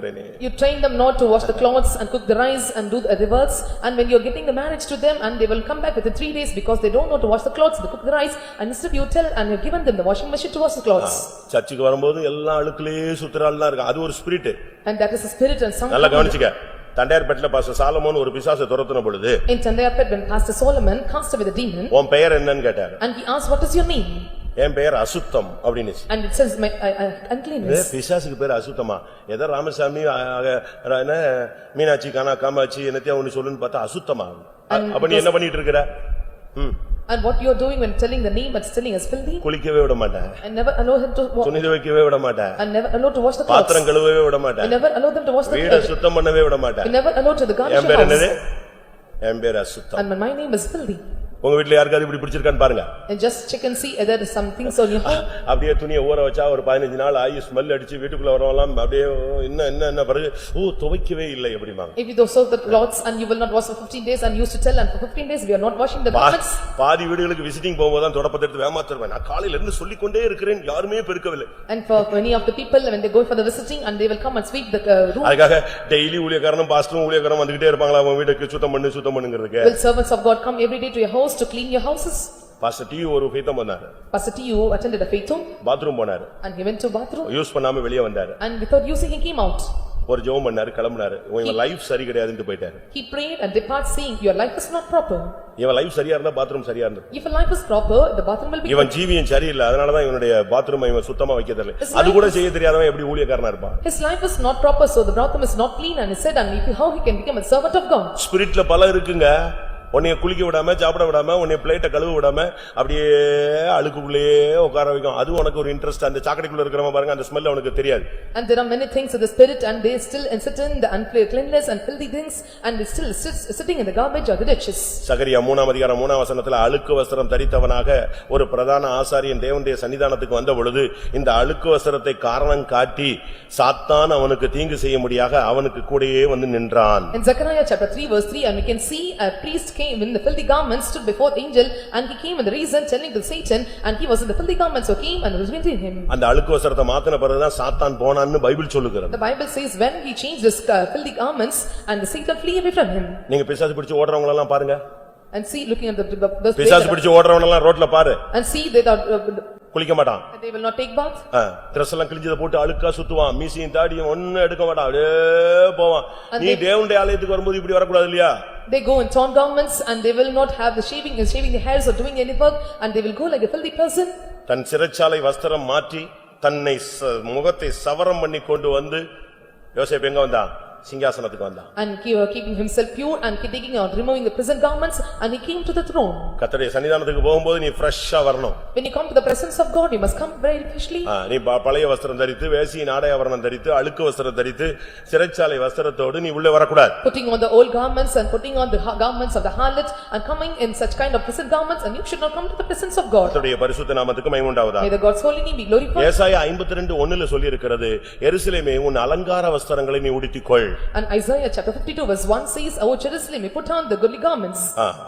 S2: You train them not to wash the clothes and cook the rice and do the works, and when you are getting the marriage to them, and they will come back within 3 days because they don't know to wash the clothes, they cook the rice, and instead you tell and you have given them the washing machine to wash the clothes.
S1: சர்ச்சுக்கு வரும்போது எல்லா அழுக்குலயே சுத்துறாள்லாம் இருக்கு, அது ஒரு spirit.
S2: And that is a spirit, and some
S1: நல்லா கவனிச்சுக்க. தண்டையார்பேட்ல pastor Solomon ஒரு பிசாசை துரத்துன பொழுது,
S2: in Tandayarpet when Pastor Solomon cast away the demon,
S1: உன் பெயர் என்னன்னு கேட்டாரு.
S2: and he asked, what is your name?
S1: என் பெயர் அசுத்தம் அப்படினு.
S2: And it says my uncleanness.
S1: பிசாசுக்கு பேர் அசுத்தமா? ஏதோ ராமசாமி என்ன மீனாட்சி காமாட்சி என்னத்தையா ஒன்னு சொல்லுன்னு பார்த்தா அசுத்தமா? அப்ப நீ என்ன பண்ணிட்டு இருக்கற?
S2: And what you are doing when telling the name but telling us filthy?
S1: குளிக்கவே விட மாட்டேன்.
S2: And never allow him to
S1: துணி துவைக்கவே விட மாட்டேன்.
S2: And never allow to wash the clothes.
S1: பாத்திரம் கழுவவே விட மாட்டேன்.
S2: And never allow them to wash the
S1: வீட்டை சுத்தம் பண்ணவே விட மாட்டேன்.
S2: And never allow to the garnish
S1: என் பேர்
S2: house.
S1: என்னது? என் பேர் அசுத்தம்.
S2: And my name is filthy.
S1: உங்க வீட்ல யாருக்காவது இப்படி பிடிச்சிருக்கான்னு பாருங்க.
S2: And just check and see whether there is some things on your home.
S1: அப்படியே துணியை ஊற வச்சா ஒரு 15 நாள் ஆயி ஸ்மெல் அடிச்சு வீட்டுக்குள்ள வரவலாம் அப்படியே என்ன பிறகு துவைக்கவே இல்லை அப்படிமாங்க.
S2: If you soak the clothes and you will not wash for 15 days, and you used to tell, and for 15 days we are not washing the garments.
S1: பாதி வீடுகளுக்கு விசிட்டிங் போகும்போது தான் தொடப்பத்தை எடுத்து வேமாத்துறேன். நான் காலையில இருந்து சொல்லிக்கொண்டே இருக்கிறேன், யாருமே பெருக்கவில்லை.
S2: And for many of the people when they go for the visiting, and they will come and sweep the room.
S1: அதுக்காக டெய்லி ஊழியக்காரனும் பாஸ்டரும் ஊழியக்காரரும் வந்துகிட்டே இருப்பாங்களா அவங்க வீட்டுக்கு சுத்தம் பண்ணுங்கிறதுக்கு.
S2: Will servants of God come every day to your house to clean your houses?
S1: Pastor T U ஒரு faith home பண்ணாரு.
S2: Pastor T.U. attended a faith home.
S1: Bathroom போனாரு.
S2: And he went to bathroom.
S1: Use பண்ணாம வெளியே வந்தாரு.
S2: And without using he came out.
S1: ஒரு ஜெபம் பண்ணாரு, கிளம்பினாரு. இவன் லைஃப் சரி கிடையாதுன்னு போயிட்டாரு.
S2: He prayed and departed saying, your life is not proper.
S1: இவன் லைஃப் சரியா இருந்தா பாத்ரூம் சரியா இருந்தது.
S2: If a life is proper, the bathroom will be.
S1: இவன் ஜீவியம் சரியில்லை, அதனாலதான் இவனுடைய பாத்ரூம் இவன் சுத்தமா வைக்க தெரியல. அது கூட செய்ய தெரியாதவன் எப்படி ஊழியக்காரனா இருப்பான்?
S2: His life is not proper, so the bathroom is not clean, and he said, and how he can become a servant of God?
S1: ஸ்பிரிட்ல பல இருக்குங்க. உன்னைய குளிக்க விடாம சாப்பிட விடாம உன்னைய பிளேட்டை கழுவ விடாம அப்படியே அழுக்குள்ளேயே உட்கார வைக்கும். அது உனக்கு ஒரு இன்ட்ரெஸ்ட். அந்த சாக்கடைக்குள்ள இருக்கிறவங்க பாருங்க, அந்த ஸ்மெல் உனக்கு தெரியாது.
S2: And there are many things of the spirit, and they still sit in the uncleanness and filthy things, and they still sitting in the garbage or the ditches.
S1: சகரியா 3:3 அழுக்கு வஸ்திரம் தரித்தவனாக ஒரு பிரதான ஆசாரியன் தேவனுடைய சன்னிதானத்துக்கு வந்த பொழுது இந்த அழுக்கு வஸ்திரத்தை காரணம் காட்டி சாத்தான் அவனுக்கு தீங்கு செய்ய முடியாக அவனுக்கு கூடயே வந்து நின்றான்.
S2: In Zechariah chapter 3 verse 3, and we can see a priest came in the filthy garments, stood before the angel, and he came in the reason telling to Satan, and he was in the filthy garments, so came and was between him.
S1: அந்த அழுக்கு வஸ்திரத்தை மாத்தின பிறகுதான் சாத்தான் போனான்னு Bible சொல்லுகிறது.
S2: The Bible says when he changed his filthy garments, and the Satan flee away from him.
S1: நீங்க பிசாசு பிடிச்சு ஓடுறவங்க எல்லாம் பாருங்க.
S2: And see, looking at the
S1: பிசாசு பிடிச்சு ஓடுறவங்க எல்லாம் ரோட்ல பாரு.
S2: And see that
S1: குளிக்க மாட்டான்.
S2: they will not take bath.
S1: Dress எல்லாம் கிழிஞ்சத போட்டு அழுக்கா சுத்துவான். மீசியும் தாடியும் ஒண்ணு எடுக்க மாட்டான், அப்படியே போவான். நீ தேவனுடைய ஆலயத்துக்கு வரும்போது இப்படி வரக்கூடாது இல்லையா?
S2: They go in torn garments, and they will not have the shaving the hairs or doing any work, and they will go like a filthy person.
S1: தன் சிறைச்சாலை வஸ்திரம் மாற்றி தன்னை முகத்தை சவரம் பண்ணி கொண்டு வந்து யோசேப்பு எங்க வந்தான்? சிங்காசனத்துக்கு வந்தான்.
S2: And keeping himself pure and taking out, removing the prison garments, and he came to the throne.
S1: கர்த்தருடைய சன்னிதானத்துக்கு போகும்போது நீ ஃப்ரெஷ்ஷா வரணும்.
S2: When you come to the presence of God, you must come very freshly.
S1: நீ பழைய வஸ்திரம் தரித்து வேசியின் ஆடை ஆபரணம் தரித்து அழுக்கு வஸ்திரம் தரித்து சிறைச்சாலை வஸ்திரத்தோடு நீ உள்ளே வரக்கூடாது.
S2: Putting on the old garments and putting on the garments of the harlot and coming in such kind of prison garments, and you should not come to the presence of God.
S1: கர்த்தருடைய பரிசுத்த நாமத்துக்கு மகிமை உண்டாவதாக.
S2: May the God's holy name be glorified.
S1: ஏசாயா 52:1 சொல்லி இருக்கிறது, எருசலேமே உன் அலங்கார வஸ்திரங்களை நீ உடுத்திக்கொள்.
S2: And Isaiah chapter 52 verse 1 says, O Jerusalem, you put on the goodly garments.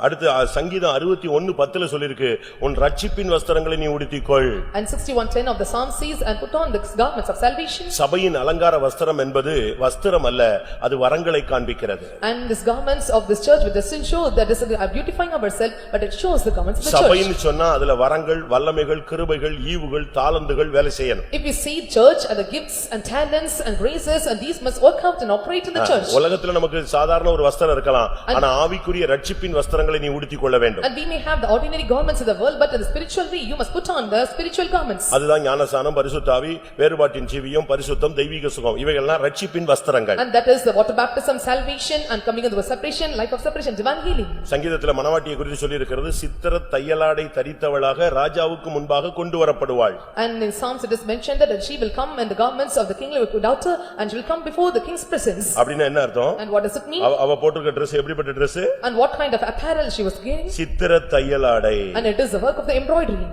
S1: அடுத்து சங்கீதம் 61:10 சொல்லி இருக்கு, உன் ரட்சிப்பின் வஸ்திரங்களை நீ உடுத்திக்கொள்.
S2: And 61:10 of the Psalm says, and put on the garments of salvation.
S1: சபையின் அலங்கார வஸ்திரம் என்பது வஸ்திரம் அல்ல, அது வரங்களை காண்பிக்கிறது.
S2: And this garments of this church with the sin show that is beautifying ourselves, but it shows the garments of the church.
S1: சபைன்னு சொன்னா அதுல வரங்கள், வல்லமைகள், கிருபைகள், ஈவுகள், தாளந்துகள் வேலை செய்யணும்.
S2: If we see church and the gifts and talents and graces, and these must work out and operate in the church.
S1: உலகத்துல நமக்கு சாதாரண ஒரு வஸ்திரம் இருக்கலாம், ஆனா ஆவிக்குரிய ரட்சிப்பின் வஸ்திரங்களை நீ உடுத்திக்கொள்ள வேண்டும்.
S2: And we may have the ordinary garments in the world, but in the spiritual way you must put on the spiritual garments.
S1: அதுதான் ஞானஸ்நானம், பரிசுத்த ஆவி, வேறுபாட்டின் ஜீவியம், பரிசுத்தம், தெய்வீக சுகம், இவைகள்லாம் ரட்சிப்பின் வஸ்திரங்கள்.
S2: And that is the water baptism, salvation, and coming into the separation, life of separation, divine healing.
S1: சங்கீதத்துல மணவாட்டியை குறித்து சொல்லி இருக்கிறது, சித்திர தையலாடை தரித்தவளாக ராஜாவுக்கு முன்பாக கொண்டு வரப்படுவாள்.
S2: And in Psalms it is mentioned that she will come in the garments of the kingly daughter, and she will come before the king's presence.
S1: அப்படினா என்ன அர்த்தம்?
S2: And what does it mean?
S1: அவ போட்டிருக்க Dress எப்படிப்பட்ட Dress?
S2: And what kind of apparel she was wearing?
S1: சித்திர தையலாடை.
S2: And it is the work of the embroidery.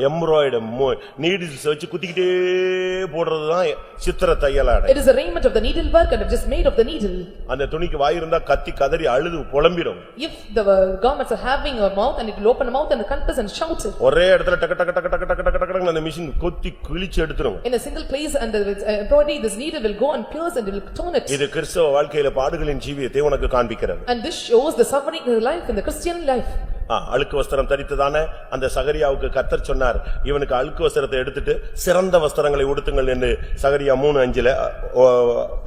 S1: Embroidery needles வச்சு குத்திக்கிட்டே போடுறதுதான் சித்திர தையலாடை.
S2: It is a raiment of the needle work, and it is just made of the needle.
S1: அந்த துணிக்கு வாய் இருந்தா கத்தி கதறி அழுது புலம்பிடும்.
S2: If the garments are having a mouth, and it will open a mouth and confess and shout.
S1: ஒரே இடத்துல டக டக டக டக டக டக டக அந்த மிஷின் கொத்தி கிழிச்சு எடுத்துரும்.
S2: In a single place, and the embroidery, this needle will go and pierce and it will turn it.
S1: இது கிறிஸ்தவ வாழ்க்கையில பாடுகளின் ஜீவியத்தை உனக்கு காண்பிக்கிறது.
S2: And this shows the suffering in the life in the Christian life.
S1: அழுக்கு வஸ்திரம் தரித்ததானே அந்த சகரியாவுக்கு கர்த்தர் சொன்னார், இவனுக்கு அழுக்கு வஸ்திரத்தை எடுத்துட்டு சிறந்த வஸ்திரங்களை உடுத்துங்கள் என்று சகரியா 3:5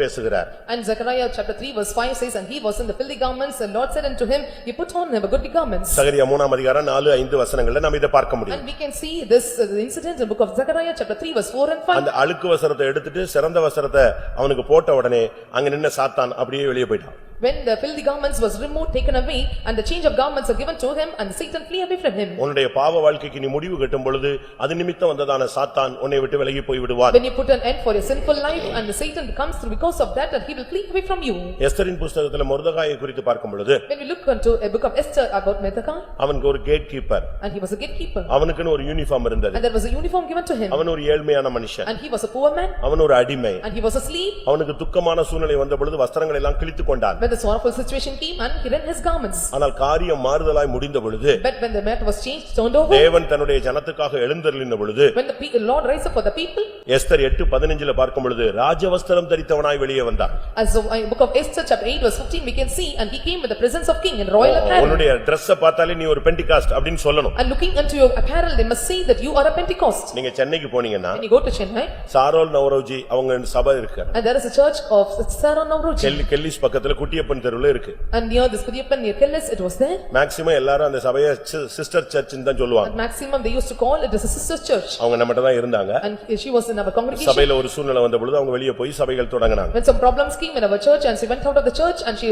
S1: பேசுகிறார்.
S2: And Zechariah chapter 3 verse 5 says, and he was in the filthy garments, and Lord said unto him, you put on him a goodly garments.
S1: சகரியா 3:4 4-5 வசனங்கள்ல நாம் இதை பார்க்க முடியும்.
S2: And we can see this incident in the book of Zechariah chapter 3 verse 4 and 5.
S1: அந்த அழுக்கு வஸ்திரத்தை எடுத்துட்டு சிறந்த வஸ்திரத்தை அவனுக்கு போட்ட உடனே அங்க நின்ன சாத்தான் அப்படியே வெளியே போயிட்டான்.
S2: When the filthy garments was removed, taken away, and the change of garments are given to him, and Satan flee away from him.
S1: உன்னுடைய பாவ வாழ்க்கைக்கு நீ முடிவு கட்டும் பொழுது அது நிமித்தம் வந்ததான சாத்தான் உன்னை விட்டு விலகி போய் விடுவார்.
S2: When you put an end for your sinful life, and the Satan comes through because of that, and he will flee away from you.
S1: எஸ்தரின் புத்தகத்துல மொர்தெகாயை குறித்து பார்க்கும் பொழுது
S2: When we look into a book of Esther about Mordecai,
S1: அவனுக்கு ஒரு gate keeper,
S2: and he was a gatekeeper,
S1: அவனுக்குன்னு ஒரு uniform இருந்தது.
S2: and there was a uniform given to him,
S1: அவன் ஒரு ஏழ்மையான மனுஷன்,
S2: and he was a poor man,
S1: அவன் ஒரு அடிமை,
S2: and he was a slave.
S1: அவனுக்கு துக்கமான சூழ்நிலை வந்த பொழுது வஸ்திரங்களை எல்லாம் கிழித்துக் கொண்டான்.
S2: When the sorrowful situation came, and he rent his garments.
S1: ஆனால் காரியம் மாறுதலாய் முடிந்த பொழுது,
S2: But when the matter was changed, turned over,
S1: தேவன் தன்னுடைய ஜனத்துக்காக எழுந்தருளின பொழுது,
S2: when the Lord raised up for the people,
S1: Esther 8:15 பார்க்கும் பொழுது ராஜவஸ்திரம் தரித்தவனாய் வெளியே வந்தான்.
S2: as the book of Esther chapter 8 verse 15 we can see, and he came with the presence of king in royal apparel.
S1: உன்னுடைய Dress-ஐ பார்த்தாலே நீ ஒரு பெண்டிகாஸ்ட் அப்படினு சொல்லணும்.
S2: And looking unto your apparel, they must say that you are a Pentecost.
S1: நீங்க சென்னைக்கு போனீங்கன்னா
S2: When you go to Chennai,
S1: சாரோல் Naoroji அவங்க சபை இருக்கு.
S2: and there is a church of Sarah Navroji,
S1: Kellys பக்கத்துல குட்டியப்பன் தெருவுல இருக்கு.
S2: and near this Pudiyappan near Kellis, it was there.
S1: Maximum எல்லாரும் அந்த சபையை சிஸ்டர் சர்ச்னு தான் சொல்லுவாங்க.
S2: At maximum they used to call it as a sister's church.
S1: அவங்க நம்மட்ட தான் இருந்தாங்க.
S2: And she was in our congregation.
S1: சபையில ஒரு சூழ்நிலை வந்த பொழுது அவங்க வெளியே போய் சபைகள் தொடங்கினாங்க.
S2: When some problems came in our church, and she went out of the church, and she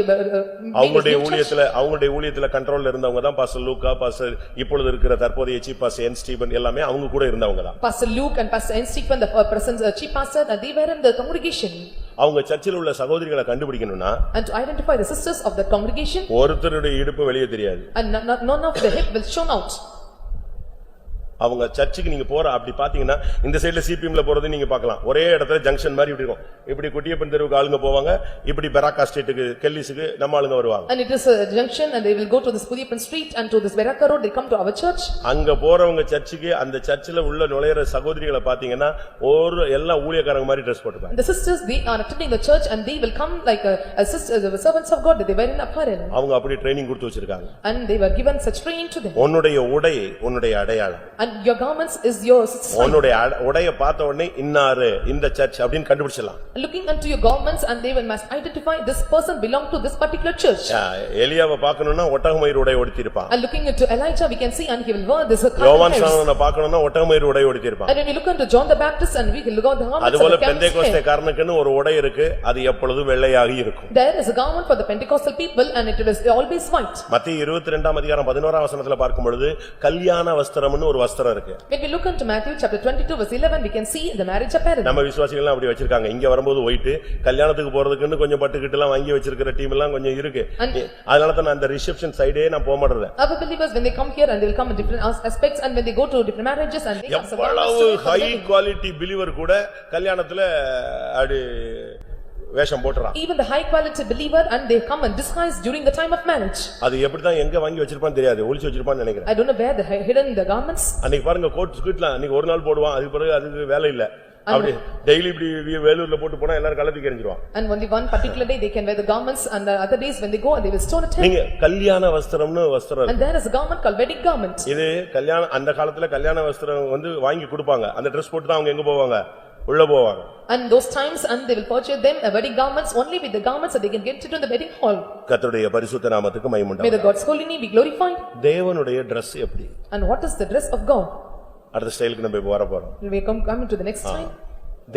S1: அவங்களுடைய ஊழியத்துல கண்ட்ரோல்ல இருந்தவங்க தான் பாஸ்டர் லூக்கா, பாஸ்டர் இப்பொழுது இருக்கிற தற்போதைய சீஃப் பாஸ்டர் என் ஸ்டீபன் எல்லாமே அவங்க கூட இருந்தவங்க தான்.
S2: Pastor Luke and Pastor N. Stephen, the present chief pastor, and they were in the congregation.
S1: அவங்க சர்ச்சில் உள்ள சகோதரிகளை கண்டுபிடிக்கணும்னா,
S2: and to identify the sisters of the congregation,
S1: ஒருத்தருடைய இடுப்பு வெளியே தெரியாது,
S2: and none of the hip will shown out.
S1: அவங்க சர்ச்சுக்கு நீங்க போற அப்படி பாத்தீங்கன்னா இந்த சைடுல சிபிஎம்ல போறது நீங்க பார்க்கலாம். ஒரே இடத்துல ஜங்ஷன் மாதிரி இப்படி இருக்கும். இப்படி குட்டியப்பன் தெருவுக்கு ஆளுங்க போவாங்க, இப்படி பெராக்கா ஸ்ட்ரீட்டுக்கு கெல்லிஸுக்கு நம்ம ஆளுங்க வருவாங்க.
S2: And it is a junction, and they will go to this Pudiyappan street and to this Beraka road, they come to our church.
S1: அங்க போறவங்க சர்ச்சுக்கு அந்த சர்ச்சில் உள்ள நுழையிற சகோதரிகளை பாத்தீங்கன்னா ஒரு எல்லா ஊழியக்காரங்க மாதிரி Dress போட்டுப்பாங்க.
S2: The sisters, they are attending the church, and they will come like a sister, the servants of God, they wear in apparel.
S1: அவங்க அப்படி ட்ரைனிங் கொடுத்து வச்சிருக்காங்க.
S2: And they were given such training to them.
S1: உன்னுடைய உடை உன்னுடைய அடையாளம்.
S2: And your garments is your sign.
S1: உன்னுடைய உடைய பார்த்த உடனே இன்னாரு இந்த சர்ச் அப்படின்னு கண்டுபிடிச்சிடலாம்.
S2: Looking unto your garments and they will must identify this person belong to this particular church.
S1: எலியாவை பார்க்கணும்னா ஒட்டகமயிர் உடை உடுத்திருப்பான்.
S2: And looking into Elijah we can see and he will wear this
S1: யோவான் ஸ்நானனை பார்க்கணும்னா ஒட்டகமயிர் உடை உடுத்திருப்பான்.
S2: And when we look into John the Baptist and we can look at the garments
S1: அதுபோல
S2: of the
S1: Pentecost காரனுக்குன்னு ஒரு உடை இருக்கு, அது எப்பொழுதும் வெள்ளையாகி இருக்கும்.
S2: There is a garment for the Pentecostal people and it is always white.
S1: மத்தேயு 22ஆம் அதிகாரம் 11ஆம் வசனத்துல பார்க்கும் பொழுது கல்யாண வஸ்திரம்னு ஒரு வஸ்திரம் இருக்கு.
S2: When we look into Matthew chapter 22 verse 11 we can see the marriage apparel.
S1: நம்ம விசுவாசிகள் அப்படி வச்சிருக்காங்க. இங்க வரும்போது ஒயிட், கல்யாணத்துக்கு போறதுக்குன்னு கொஞ்சம் பட்டுக்கிட்டு எல்லாம் வாங்கி வச்சிருக்கிற டீம் எல்லாம் கொஞ்சம் இருக்கு. அதனால தான் அந்த ரிசெப்ஷன் சைடே நான் போக மாட்டேன்.
S2: Our believers when they come here and they will come in different aspects and when they go to different marriages and they have some
S1: எவ்வளவு ஹை குவாலிட்டி பிலீவர் கூட கல்யாணத்துல அப்படி வேஷம் போடுறான்.
S2: Even the high quality believer and they come and disguise during the time of marriage.
S1: அது எப்படி தான் எங்க வாங்கி வச்சிருப்பான்னு தெரியாது, ஒளிச்சு வச்சிருப்பான்னு நினைக்கிறேன்.
S2: I don't know where they hidden the garments.
S1: அன்னைக்கு பாருங்க கோட் ஸ்கூட்லாம் அன்னைக்கு ஒரு நாள் போடுவான், அதுக்கு பிறகு அதுக்கு வேலை இல்ல. அப்படி டெய்லி இப்படி வேலூர்ல போட்டு போனா எல்லாரும் கலத்தி எறிஞ்சிடுவான்.
S2: And only one particular day they can wear the garments and the other days when they go they will stone it.
S1: நீங்க கல்யாண வஸ்திரம்னு வஸ்திரம்.
S2: And there is a garment called wedding garment.
S1: இது கல்யாண அந்த காலத்துல கல்யாண வஸ்திரம் வந்து வாங்கி கொடுப்பாங்க. அந்த Dress போட்டு தான் அவங்க எங்க போவாங்க, உள்ள போவாங்க.
S2: And those times and they will purchase them a wedding garments only with the garments that they can get it in the wedding hall.
S1: கர்த்தருடைய பரிசுத்த நாமத்துக்கு மகிமை
S2: May the
S1: உண்டாவதாக.
S2: God's holy name be glorified.
S1: தேவனுடைய Dress எப்படி?
S2: And what is the dress of God?
S1: அடுத்த ஸ்டைலுக்கு நம்ம இப்ப வர போறோம்.
S2: We come to the next time.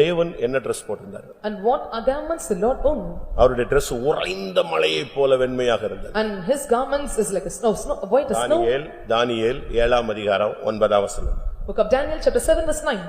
S1: தேவன் என்ன Dress போட்டிருந்தார்?
S2: And what are garments the Lord own?
S1: அவருடைய Dress உறைந்த மலையைப் போல வெண்மையாக இருந்தது.
S2: And his garments is like a snow white as snow.
S1: தானியேல் 7ஆம் அதிகாரம் 9ஆம் வசனம்.
S2: Book of Daniel chapter 7 verse 9.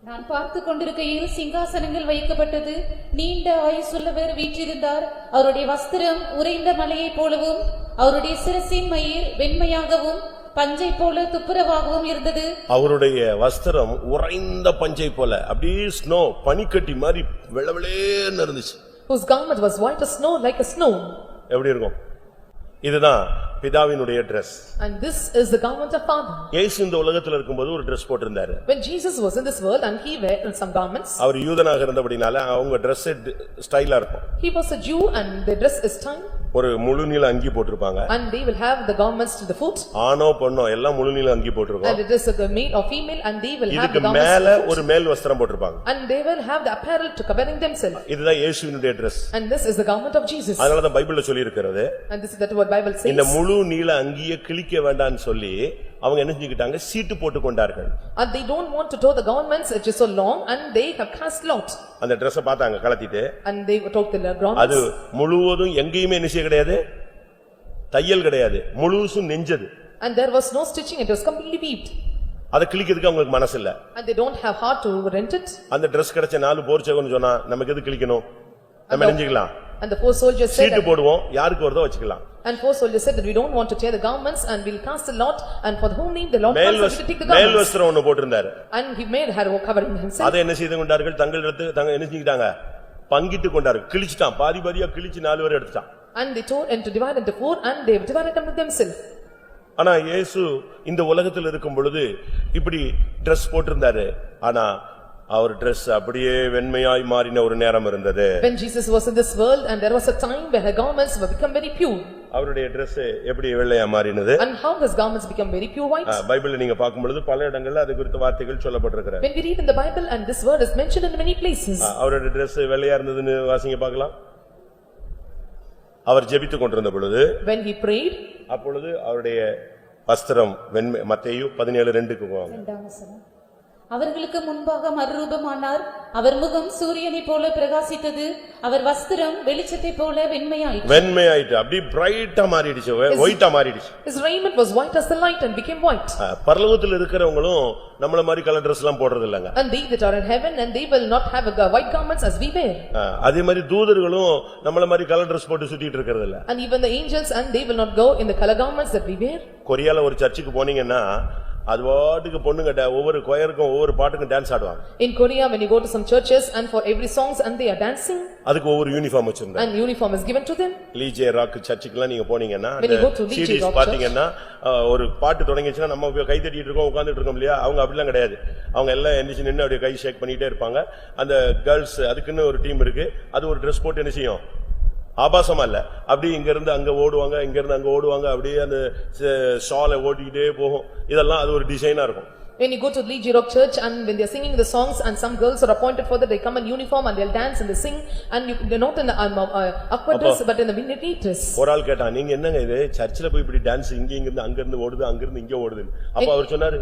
S4: நான் பார்த்துக் கொண்டிருக்கையில் சிங்காசனங்கள் வைக்கப்பட்டது, நீண்ட ஆயுசுள்ளவர் வீற்றிருந்தார். அவருடைய வஸ்திரம் உறைந்த மலையைப் போலவும் அவருடைய சிரசின் மயிர் வெண்மையாகவும் பஞ்சை போல துப்புரவாகவும் இருந்தது.
S1: அவருடைய வஸ்திரம் உறைந்த பஞ்சை போல அப்படியே ஸ்னோ பனிக்கட்டி மாதிரி வெள்ளவெளேன்னு இருந்துச்சு.
S2: Whose garment was white as snow like a snow.
S1: எப்படி இருக்கும்? இதுதான் பிதாவினுடைய Dress.
S2: And this is the garment of Father.
S1: இயேசு இந்த உலகத்துல இருக்கும்போது ஒரு Dress போட்டிருந்தாரு.
S2: When Jesus was in this world and he wore some garments.
S1: அவர் யூதனாக இருந்தபடினால அவங்க Dress ஸ்டைலா இருக்கும்.
S2: He was a Jew and their dress is style.
S1: ஒரு முழு நீள அங்கி போட்டிருப்பாங்க.
S2: And they will have the garments to the foot.
S1: ஆணோ பெண்ணோ எல்லாம் முழு நீள அங்கி போட்டிருக்கும்.
S2: And it is a male or female and they will have the
S1: இதுக்கு
S2: garments.
S1: மேல ஒரு மேல் வஸ்திரம் போட்டிருப்பாங்க.
S2: And they will have the apparel to covering themselves.
S1: இதுதான் இயேசுவினுடைய Dress.
S2: And this is the garment of Jesus.
S1: அதனால தான் பைபிள்ல சொல்லி இருக்கிறது.
S2: And this is what Bible says.
S1: இந்த முழு நீள அங்கியை கிழிக்க வேண்டாம்னு சொல்லி அவங்க என்ன செஞ்சிட்டாங்க, சீட்டு போட்டு கொண்டார்கள்.
S2: And they don't want to tow the garments which is so long and they have cast lot.
S1: அந்த Dress பார்த்தாங்க கலத்திட்டு.
S2: And they took the garments.
S1: அது முழுவதும் எங்கேயுமே என்ன செய்ய கிடையாது, தையல் கிடையாது, முழுசும் நெஞ்சது.
S2: And there was no stitching, it was completely weaved.
S1: அத கிழிக்கிறதுக்கு அவங்களுக்கு மனசு இல்ல.
S2: And they don't have heart to rent it.
S1: அந்த Dress கிடைச்ச 4 போர்ச்சகன்னு சொன்னா நமக்கு எது கிழிக்கணும், நம்ம நெஞ்சிக்கலாம்.
S2: And the four soldiers said
S1: சீட்டு போடுவோம், யாருக்கு வருதோ வச்சுக்கலாம்.
S2: And four soldiers said that we don't want to tear the garments and we'll cast a lot and for whom name the Lord
S1: மேல்
S2: wants us to take the
S1: மேல்
S2: garments.
S1: வஸ்திரம் ஒன்னு போட்டிருந்தாரு.
S2: And he made her covering himself.
S1: அதை என்ன செய்து கொண்டார்கள், தங்களிடத்து என்ன செஞ்சிட்டாங்க, பங்கிட்டு கொண்டார்கள். கிழிச்சிட்டான், பாதி பாதியா கிழிச்சு 4 பேர் எடுத்துட்டான்.
S2: And they tore and to divide into 4 and they divided among themselves.
S1: ஆனா இயேசு இந்த உலகத்தில் இருக்கும் பொழுது இப்படி Dress போட்டிருந்தாரு. ஆனா அவர் Dress அப்படியே வெண்மையாய் மாறின ஒரு நேரம் இருந்தது.
S2: When Jesus was in this world and there was a time when her garments were become very pure.
S1: அவருடைய Dress எப்படி வெள்ளையா மாறினது?
S2: And how his garments become very pure white?
S1: பைபிள்ல நீங்க பார்க்கும் பொழுது பல இடங்கள்ல அது குறித்த வார்த்தைகள் சொல்லப்பட்டிருக்கிறது.
S2: When we read in the Bible and this word is mentioned in many places.
S1: அவருடைய Dress வெள்ளையா இருந்ததுன்னு வாசிங்க பார்க்கலாம். அவர் ஜெபித்துக் கொண்டிருந்த பொழுது,
S2: when he prayed,
S1: அப்பொழுது அவருடைய வஸ்திரம் வெண்மை. மத்தேயு 17:2க்கு போவாங்க.
S4: அவர்களுக்கு முன்பாக மறுரூபமானார். அவர் முகம் சூரியனைப் போல பிரகாசித்தது. அவர் வஸ்திரம் வெளிச்சத்தைப் போல வெண்மையாயிற்று.
S1: வெண்மையாயிட்டு அப்படியே பிரைட்டா மாறிடுச்சு, ஒயிட்டா மாறிடுச்சு.
S2: His raiment was white as the light and became white.
S1: பரலோகத்தில் இருக்கிறவங்களும் நம்மள மாதிரி கலர் Dress எல்லாம் போடுறது இல்லங்க.
S2: And they that are in heaven and they will not have a white garments as we wear.
S1: அதே மாதிரி தூதர்களும் நம்மள மாதிரி கலர் Dress போட்டு சுத்திட்டு இருக்கிறது இல்ல.
S2: And even the angels and they will not go in the color garments that we wear.
S1: கொரியால ஒரு சர்ச்சுக்கு போனீங்கன்னா அது வாட்டுக்கு பொண்ணுங்க ஒவ்வொரு கொயருக்கும் ஒவ்வொரு பாட்டுக்கும் டான்ஸ் ஆடுவாங்க.
S2: In Korea when you go to some churches and for every songs and they are dancing.
S1: அதுக்கு ஒவ்வொரு யூனிஃபார்ம் வச்சிருந்தாங்க.
S2: And uniform is given to them.
S1: லீஜே ராக் சர்ச்சுக்குலாம் நீங்க போனீங்கன்னா
S2: When you go to Lee J Rock
S1: பாத்தீங்கன்னா ஒரு பாட்டு தொடங்கிச்சுனா நம்ம கை தட்டிட்டு இருக்கோம், உட்கார்ந்துட்டு இருக்கோம் இல்லையா, அவங்க அப்படிலாம் கிடையாது. அவங்க எல்லாம் எந்திரிச்சு நின்னு அப்படியே கை ஷேக் பண்ணிட்டே இருப்பாங்க. அந்த கேர்ள்ஸ் அதுக்குன்னு ஒரு டீம் இருக்கு, அது ஒரு Dress போட்டு என்ன செய்யும், ஆபாசமா இல்ல, அப்படி இங்க இருந்து அங்க ஓடுவாங்க, இங்க இருந்து அங்க ஓடுவாங்க, அப்படியே அந்த ஷாலை ஓட்டிக்கிட்டே போகும். இதெல்லாம் அது ஒரு டிசைனா இருக்கும்.
S2: When you go to Legion Rock Church and when they are singing the songs and some girls are appointed for that, they come in uniform and they'll dance and they sing and they're not in the upper dress but in the neat dress.
S1: ஒரு ஆள் கேட்டான், நீங்க என்னங்க இது சர்ச்சில் போய் இப்படி dance இங்க இருந்து அங்க இருந்து ஓடுது, அங்க இருந்து இங்க ஓடுது. அப்ப அவர் சொன்னாரு,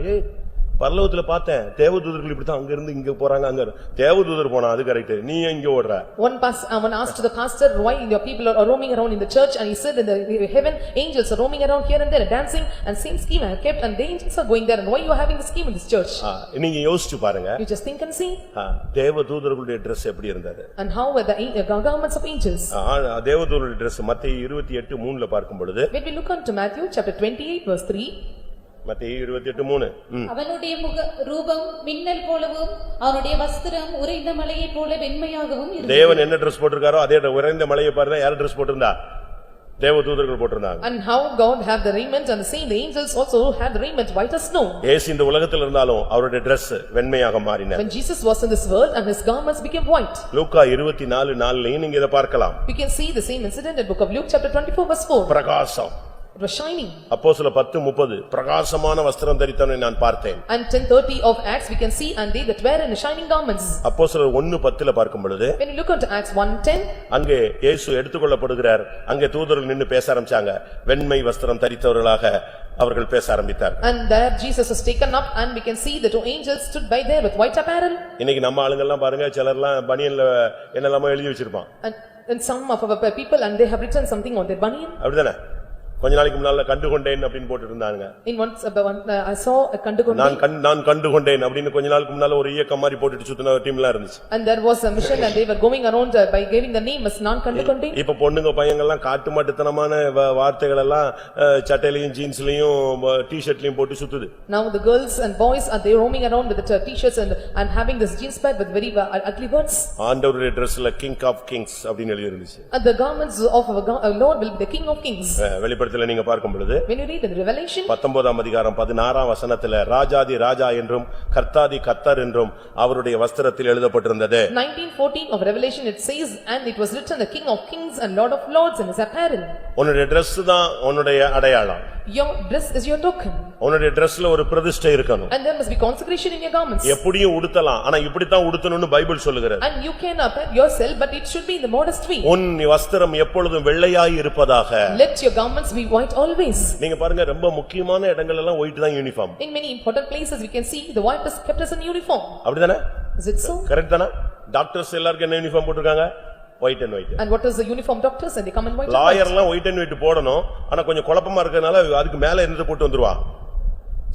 S1: பரலோகத்துல பார்த்தேன் தேவதூதர்கள் இப்படித்தான் அங்க இருந்து இங்க போறாங்க, அங்க தேவதூதர் போனா அது கரெக்ட், நீ இங்க ஓடுற.
S2: One asked the pastor why your people are roaming around in the church and he said in the heaven angels are roaming around here and there dancing and same scheme I kept and the angels are going there and why you are having the scheme in this church.
S1: நீங்க யோசிச்சு பாருங்க.
S2: You just think and see.
S1: தேவதூதர்களுடைய Dress எப்படி இருந்தது
S2: and how were the garments of angels.
S1: தேவதூதர்களுடைய Dress மத்தேயு 28:3ல பார்க்கும் பொழுது,
S2: when we look unto Matthew chapter 28 verse 3,
S1: மத்தேயு 28:3,
S4: அவனுடைய ரூபம் மின்னல் போலவும் அவனுடைய வஸ்திரம் உறைந்த மலையைப் போல வெண்மையாகவும் இருந்தது.
S1: தேவன் என்ன Dress போட்டிருக்காரோ அதே உறைந்த மலையை பாருங்க, யார் Dress போட்டிருந்தா? தேவதூதர்கள் போட்டிருந்தாங்க.
S2: and how God have the raiment and the same the angels also have the raiment white as snow.
S1: இயேசு இந்த உலகத்தில் இருந்தாலும் அவருடைய Dress வெண்மையாக மாறினார்.
S2: when Jesus was in this world and his garments became white.
S1: லூக்கா 24:4 நீங்க இத பார்க்கலாம்.
S2: we can see the same incident in book of Luke chapter 24 verse 4.
S1: பிரகாசம்,
S2: it was shining.
S1: அப்போஸ்தலர் 10:30 பிரகாசமான வஸ்திரம் தரித்தவனை நான் பார்த்தேன்.
S2: and 10:30 of Acts we can see and they that wear in shining garments.
S1: அப்போஸ்தலர் 1:10ல பார்க்கும் பொழுது,
S2: when you look into Acts 1:10,
S1: அங்கே இயேசு எடுத்துக்கொள்ளப்படுகிறார். அங்கே தூதர்கள் நின்னு பேச ஆரம்பிச்சாங்க. வெண்மை வஸ்திரம் தரித்தவர்களாக அவர்கள் பேச ஆரம்பித்தார்கள்.
S2: and there Jesus was taken up and we can see the two angels stood by there with white apparel.
S1: இன்னைக்கு நம்ம ஆளுங்க எல்லாம் பாருங்க, சிலர்லாம் பனியன்ல என்னெல்லாமோ எழுதி வச்சிருப்பான்.
S2: and some of our people and they have written something on their banian.
S1: அப்படிதானே? கொஞ்ச நாளைக்கு முன்னால கண்டுகொண்டேன் அப்படின்னு போட்டு இருந்தாங்க.
S2: in once I saw a kandukonde.
S1: நான் கண்டுகொண்டேன் அப்படின்னு கொஞ்ச நாளுக்கு முன்னால ஒரு இயக்கம் மாதிரி போட்டுட்டு சுத்தின டீம்லாம் இருந்துச்சு.
S2: and there was a mission and they were going around by giving the name as non kandukonde.
S1: இப்ப பொண்ணுங்க பையங்க எல்லாம் காட்டு மாட்டுத்தனமான வார்த்தைகள் எல்லாம் சட்டையிலயும் ஜீன்ஸ்லயும் டி-ஷர்ட்லயும் போட்டு சுத்துது.
S2: now the girls and boys are they roaming around with the t-shirts and having this jeans pant with very ugly words.
S1: ஆண்டவருடைய Dressல King of Kings அப்படின்னு எழுதி இருந்துச்சு.
S2: and the garments of our Lord will be the King of Kings.
S1: நீங்க பார்க்கும் பொழுது,
S2: when you read in Revelation
S1: 19ஆம் அதிகாரம் 16ஆம் வசனத்துல ராஜாதி ராஜா என்றும் கர்த்தாதி கர்த்தர் என்றும் அவருடைய வஸ்திரத்தில் எழுதப்பட்டிருந்தது.
S2: 19:14 of Revelation it says and it was written the King of Kings and Lord of Lords in his apparel.
S1: உன்னுடைய Dress தான் உன்னுடைய அடையாளம்.
S2: your dress is your token.
S1: உன்னுடைய Dressல ஒரு பிரதிஷ்டை இருக்கணும்.
S2: and there must be consecration in your garments.
S1: எப்படியும் உடுத்தலாம், ஆனா இப்படி தான் உடுத்தணும்னு பைபிள் சொல்லுகிறது.
S2: and you can apparel yourself but it should be in the modest way.
S1: உன் வஸ்திரம் எப்பொழுதும் வெள்ளையாய் இருப்பதாக.
S2: let your garments be white always.
S1: நீங்க பாருங்க, ரொம்ப முக்கியமான இடங்கள் எல்லாம் ஒயிட் தான் uniform.
S2: in many important places we can see the white is kept as a uniform.
S1: அப்படிதானே?
S2: is it so?
S1: கரெக்ட் தானே? டாக்டர்ஸ் எல்லாருக்கும் என்ன யூனிஃபார்ம் போட்டுருக்காங்க? White and white.
S2: and what is the uniform doctors and they come in white.
S1: Lawyer எல்லாம் white and white போடணும், ஆனா கொஞ்சம் குழப்பமா இருக்கறனால அதுக்கு மேல என்னது போட்டு வந்துருவா?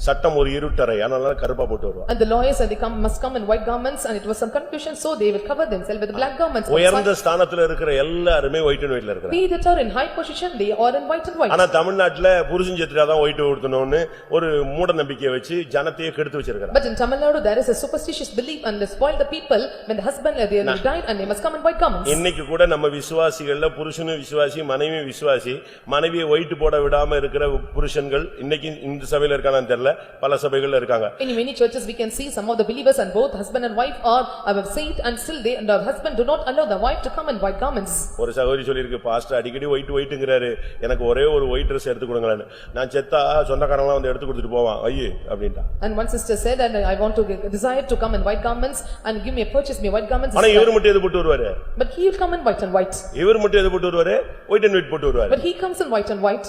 S1: சட்டம் ஒரு இருட்டறை, அதனால கருப்பா போட்டு வருவா.
S2: and the lawyers and they must come in white garments and it was some confusion so they will cover themselves with black garments.
S1: உயர்ந்த ஸ்தானத்துல இருக்கிற எல்லாரும் ஒயிட் அண்ட் ஒயிட்ல இருக்காங்க.
S2: they that are in high position they are in white and white.
S1: ஆனா தமிழ்நாட்டுல புருஷன் செத்துட்டா தான் ஒயிட் உடுத்தணும்னு ஒரு மூட நம்பிக்கை வச்சு ஜனத்தையே கெடுத்து வச்சிருக்காங்க.
S2: but in Tamil Nadu there is a superstitious belief and they spoil the people when the husband they died and they must come in white garments.
S1: இன்னைக்கு கூட நம்ம விசுவாசிகள்ல புருஷனும் விசுவாசி, மனைவி விசுவாசி, மனைவியை ஒயிட் போட விடாம இருக்கிற புருஷன்கள் இன்னைக்கு இந்த சபையில இருக்கானு தெரியல, பல சபைகள்ல இருக்காங்க.
S2: in many churches we can see some of the believers and both husband and wife are saved and still they and the husband do not allow the wife to come in white garments.
S1: ஒரு சகோதரி சொல்லிருக்கு, pastor அடிக்கடி ஒயிட்ங்கறாரு, எனக்கு ஒரே ஒரு white Dress எடுத்து கொடுங்களான்னு. நான் செத்தா சொந்தக்காரங்க வந்து எடுத்து கொடுத்துட்டு போவான் ஐயே அப்படிட்டா.
S2: and one sister said and I want to desire to come in white garments and give me purchase me white garments.
S1: ஆனா இவர் மட்டும் எது போட்டு வருவாரு?
S2: but he will come in white and white.
S1: இவர் மட்டும் எது போட்டு வருவாரு? ஒயிட் அண்ட் ஒயிட் போட்டு வருவாரு.
S2: but he comes in white and white.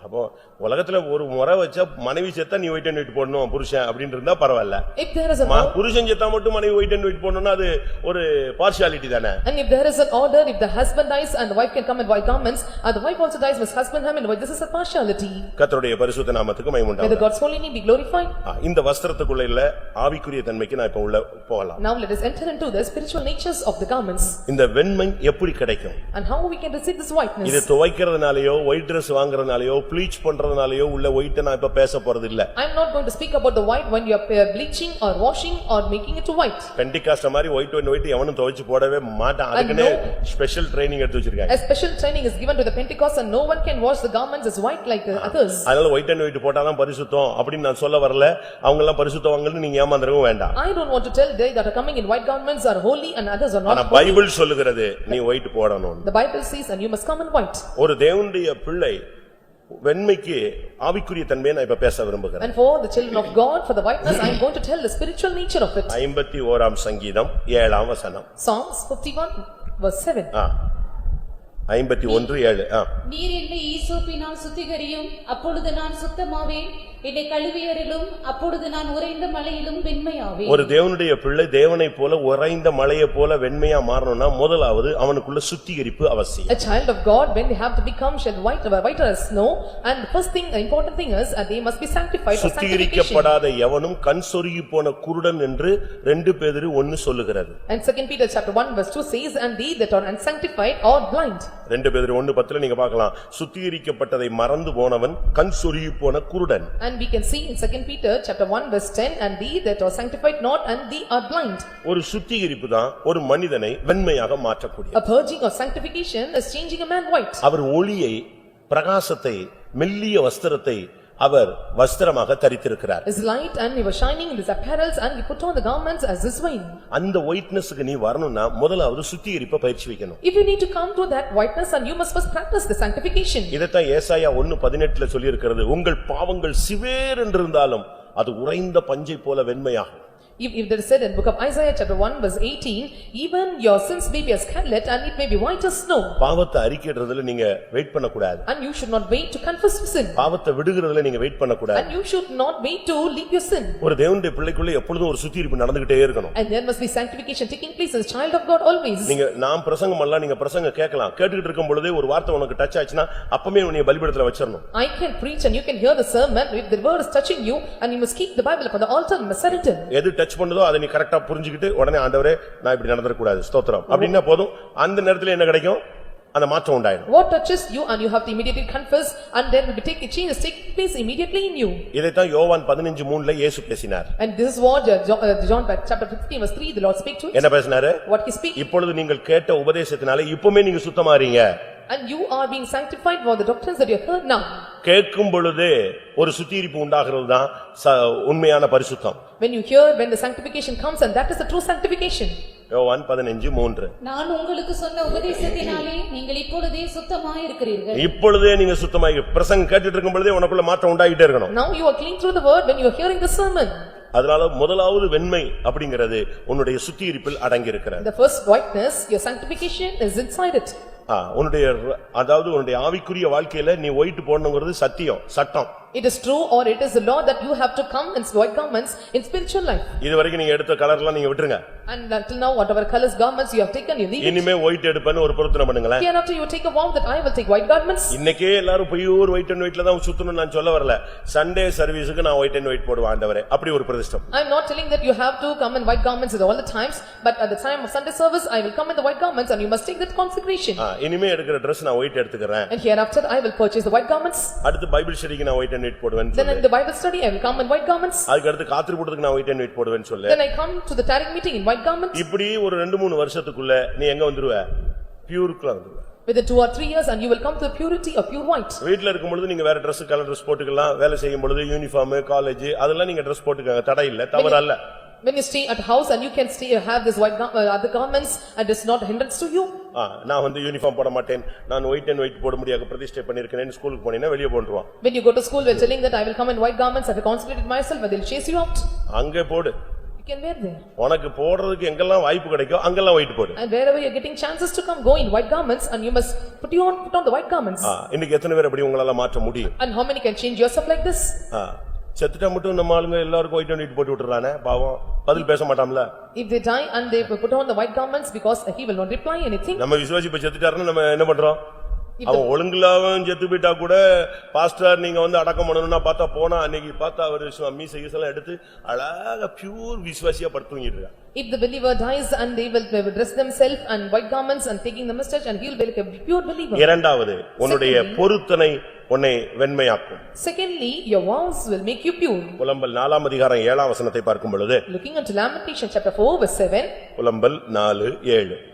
S1: அப்போ உலகத்துல ஒரு முறை வச்சா மனைவி செத்தா நீ ஒயிட் அண்ட் ஒயிட் போடணும் புருஷன் அப்படின்னு இருந்தா பரவாயில்ல.
S2: if there is a
S1: புருஷன் செத்தா மட்டும் மனைவி ஒயிட் அண்ட் ஒயிட் போடணும்னா அது ஒரு பார்ஷியாலிட்டி தானே.
S2: and if there is an order if the husband dies and the wife can come in white garments and the wife also dies must husband come in white, this is a partiality.
S1: கர்த்தருடைய பரிசுத்த நாமத்துக்கு மகிமை
S2: may the
S1: உண்டாவதாக.
S2: God's holy name be glorified.
S1: இந்த வஸ்திரத்துக்குள்ள இல்ல ஆவிக்குரிய தன்மைக்கு நான் இப்ப உள்ள போகலாம்.
S2: now let us enter into the spiritual natures of the garments.
S1: இந்த வெண்மை எப்படி கிடைக்கும்?
S2: and how we can receive this whiteness.
S1: இது துவைக்கிறதுனாலயோ ஒயிட் Dress வாங்குறதுனாலயோ ப்ளீச் பண்றது போடுறதுனாலயோ உள்ள ஒயிட்ட நான் இப்ப பேச போறது இல்ல.
S2: I am not going to speak about the white when you are bleaching or washing or making it to white.
S1: Pentecost மாதிரி white எவனும் துவைச்சு போடவே மாட்டான். அதுக்குன்னு ஸ்பெஷல் ட்ரைனிங் எடுத்து வச்சிருக்காங்க.
S2: A special training is given to the Pentecost and no one can wash the garments as white like others.
S1: அதனால white and white போட்டாதான் பரிசுத்தம் அப்படின்னு நான் சொல்ல வரல. அவங்க எல்லாம் பரிசுத்தவாங்கன்னு நீங்க ஏமாந்துறவும் வேண்டாம்.
S2: I don't want to tell they that are coming in white garments are holy and others are not
S1: ஆனா
S2: holy.
S1: பைபிள் சொல்லுகிறது நீ ஒயிட் போடணும்.
S2: The Bible says and you must come in white.
S1: ஒரு தேவனுடைய பிள்ளை வெண்மைக்கு ஆவிக்குரிய தன்மையை நான் இப்ப பேச விரும்புகிறேன்.
S2: And for the children of God, for the whiteness, I am going to tell the spiritual nature of it.
S1: 51 சங்கீதம் 7 வசனம்.
S2: Psalms 51 verse 7.
S1: 51:7.
S4: நீர் என்னை ஈசோப்பினால் சுத்திகரியும், அப்பொழுது நான் சுத்தமாவேன். என்னை கழுவியரிலும், அப்பொழுது நான் உறைந்த மலையிலும் வெண்மையாவேன்.
S1: ஒரு தேவனுடைய பிள்ளை தேவனைப் போல உறைந்த மலையைப் போல வெண்மையா மாறணும்னா முதலாவது அவனுக்குள்ள சுத்திகரிப்பு அவசியம்.
S2: A child of God, when they have to become shed whiter as snow, and the first thing, the important thing is they must be sanctified for sanctification.
S1: சுத்திகரிக்கப்படாத எவனும் கண் சொருகி போன குருடன் என்று 2 பேதுரு 1 சொல்லுகிறது.
S2: And 2 Peter chapter 1 verse 2 says, and they that are unsanctified are blind.
S1: 2 பேதுரு 1:10 நீங்க பார்க்கலாம். சுத்திகரிக்கப்பட்டதை மறந்து போனவன் கண் சொருகி போன குருடன்.
S2: And we can see in 2 Peter chapter 1 verse 10, and they that are sanctified not and they are blind.
S1: ஒரு சுத்திகரிப்பு தான் ஒரு மனிதனை வெண்மையாக மாற்றக்கூடிய.
S2: A purging or sanctification is changing a man white.
S1: அவர் ஒளியை, பிரகாசத்தை, மெல்லிய வஸ்திரத்தை அவர் வஸ்திரமாக தரித்திருக்கிறார்.
S2: His light and he was shining in his apparels and he put on the garments as his wine.
S1: அந்த ஒயிட்னஸ்க்கு நீ வரணும்னா முதலாவது சுத்திகரிப்பை பயிற்சி வைக்கணும்.
S2: If you need to come to that whiteness, and you must first practice the sanctification.
S1: இதத்தான் ஏசாயா 1:18 சொல்லி இருக்கிறது. உங்கள் பாவங்கள் சிவேர் என்றிருந்தாலும் அது உறைந்த பஞ்சை போல வெண்மையாகும்.
S2: If there is said in book of Isaiah chapter 1 verse 18, even your sins may be as scarlet and it may be white as snow.
S1: பாவத்தை அறிக்கையிடுறதுல நீங்க வெயிட் பண்ண கூடாது.
S2: And you should not wait to confess your sin.
S1: பாவத்தை விடுகிறதுல நீங்க wait பண்ண கூடாது.
S2: And you should not wait to leave your sin.
S1: ஒரு தேவனுடைய பிள்ளைக்குள்ள எப்பொழுதும் ஒரு சுத்திகரிப்பு நடந்துட்டே இருக்கணும்.
S2: And there must be sanctification taking place as a child of God always.
S1: நீங்க நான் பிரசங்கம் பண்ணலாம், நீங்க பிரசங்கம் கேட்கலாம். கேட்டுக்கிட்டு இருக்கும் பொழுதே ஒரு வார்த்தை உனக்கு டச் ஆச்சுனா அப்பவே உன்னை பலிபீடத்துல வச்சிரணும்.
S2: I can preach and you can hear the sermon. If the word is touching you, and you must keep the Bible upon the altar and must surrender.
S1: எது டச் பண்ணுதோ அதை நீ கரெக்ட்டா புரிஞ்சிக்கிட்டு உடனே ஆண்டவரே நான் இப்படி நடந்துற கூடாது ஸ்தோத்திரம் அப்படினா போதும். அந்த நேரத்துல என்ன கிடைக்கும்? அந்த மாற்றம் உண்டாயிடும்.
S2: What touches you and you have to immediately confess, and then will be taking change take place immediately in you.
S1: இதை தான் யோவான் 15:3ல இயேசு பேசினார்.
S2: And this is what John chapter 15 verse 3 the Lord speak to it.
S1: என்ன பேசினாரு?
S2: What he speak?
S1: இப்பொழுது நீங்கள் கேட்ட உபதேசத்தினாலே இப்போமே நீங்க சுத்தமாறீங்க.
S2: And you are being sanctified for the doctrines that you have heard now.
S1: கேட்கும் பொழுதே ஒரு சுத்திகரிப்பு உண்டாகிறது தான் உண்மையான பரிசுத்தம்.
S2: When you hear, when the sanctification comes, and that is the true sanctification.
S1: யோவான் 15:3.
S4: நான் உங்களுக்கு சொன்ன உபதேசத்தினாலே நீங்கள் இப்பொழுதே சுத்தமாய் இருக்கிறீர்கள்.
S1: இப்பொழுதே நீங்க சுத்தமாகி பிரசங்கம் கேட்டுட்டு இருக்கும் பொழுதே உனக்குள்ள மாற்றம் உண்டாயிட்டே இருக்கணும்.
S2: Now you are clean through the word when you are hearing the sermon.
S1: அதனால முதலாவது வெண்மை அப்படிங்கிறது உன்னுடைய சுத்திகரிப்பில் அடங்கி இருக்கிறது.
S2: The first whiteness, your sanctification is inside it.
S1: உன்னுடைய அதாவது உன்னுடைய ஆவிக்குரிய வாழ்க்கையில நீ ஒயிட் போடணுங்கிறது சத்தியம், சட்டம்.
S2: It is true or it is the law that you have to come in white garments in spiritual life.
S1: இதுவரைக்கும் நீங்க எடுத்த கலர்லாம் நீங்க விட்டுருங்க.
S2: And until now whatever colors garments you have taken you leave it.
S1: இனிமே white எடுப்பேன்னு ஒரு பொருத்தனை பண்ணுங்களே.
S2: Hereafter you take a vow that I will take white garments.
S1: இன்னைக்கே எல்லாரும் பியூர் ஒயிட் அண்ட் ஒயிட்ல தான் சுத்தணும் நான் சொல்ல வரல. சண்டே சர்வீஸ்க்கு நான் ஒயிட் அண்ட் ஒயிட் போடுவேன் ஆண்டவரே. அப்படி ஒரு பிரதிஷ்டம்.
S2: I am not telling that you have to come in white garments at all the times, but at the time of Sunday service I will come in the white garments and you must take that consecration.
S1: இனிமே எடுக்கிற Dress நான் white எடுத்துக்கறேன்.
S2: And hereafter I will purchase the white garments.
S1: அடுத்து Bible ஸ்டடிக்கு நான் white and white போடுவேன்.
S2: Then in the Bible study I will come in white garments.
S1: அதுக்கு அடுத்து காத்திரு போடுறதுக்கு நான் ஒயிட் அண்ட் ஒயிட் போடுவேன் சொல்ல.
S2: Then I come to the tarrying meeting in white garments.
S1: இப்படி ஒரு 2-3 வருஷத்துக்குள்ள நீ எங்க வந்துருவ? பியூர்க்குள்ள வந்துருவ.
S2: Within 2 or 3 years and you will come to the purity of pure white.
S1: வீட்ல இருக்கும் பொழுது நீங்க வேற Dress கலர் Dress போட்டுக்கலாம். வேலை செய்யும் பொழுது யூனிஃபார்ம், காலேஜ் அதெல்லாம் நீங்க Dress போட்டுக்கங்க. தடை இல்ல, தவறு அல்ல.
S2: When you stay at house and you can stay have this white other garments and it's not hindrance to you.
S1: நான் வந்து யூனிஃபார்ம் போட மாட்டேன், நான் ஒயிட் அண்ட் ஒயிட் போட முடியாது பிரதிஷ்டை பண்ணிருக்கேன் ஸ்கூலுக்கு போனீனா வெளிய போடுவான்.
S2: When you go to school we are telling that I will come in white garments, I have consecrated myself, and they will chase you out.
S1: அங்கே போடு.
S2: You can wear there.
S1: உனக்கு போடுறதுக்கு எங்கெல்லாம் வாய்ப்பு கிடைக்கோ அங்கெல்லாம் ஒயிட் போடு.
S2: And wherever you are getting chances to come, go in white garments and you must put on the white garments.
S1: இன்னைக்கு எத்தனை பேர் அப்படி உங்களால மாற்ற முடியும்?
S2: And how many can change yourself like this?
S1: செத்துட்டா மட்டும் நம்ம ஆளுங்க எல்லாருக்கும் ஒயிட் அண்ட் ஒயிட் போட்டு விட்டுறானே பாவம், பதில் பேச மாட்டாம்ல.
S2: If they die and they put on the white garments because he will not reply anything.
S1: நம்ம விசுவாசி இப்ப செத்துட்டாருன்னா நம்ம என்ன பண்றோம்? அவன் ஒழுங்குலாவும் செத்து போயிட்டா கூட பாஸ்டர் நீங்க வந்து அடக்கம் பண்ணணும்னா பார்த்தா போனா அன்னைக்கு பார்த்தா அவரு மீசை ஈசெல்லாம் எடுத்து அழகா பியூர் விசுவாசியா படுத்து தூங்கிட்டு இருக்கான்.
S2: If the believer dies and they will dress themselves and white garments and taking the mustache and he will be like a pure believer.
S1: இரண்டாவது உன்னுடைய பொருத்தனை உன்னை வெண்மையாக்கும்.
S2: Secondly, your vows will make you pure.
S1: புலம்பல் 4 அதிகாரம் 7 வசனத்தை பார்க்கும் பொழுது
S2: Looking unto Lamentation chapter 4 verse 7.
S1: புலம்பல் 4:7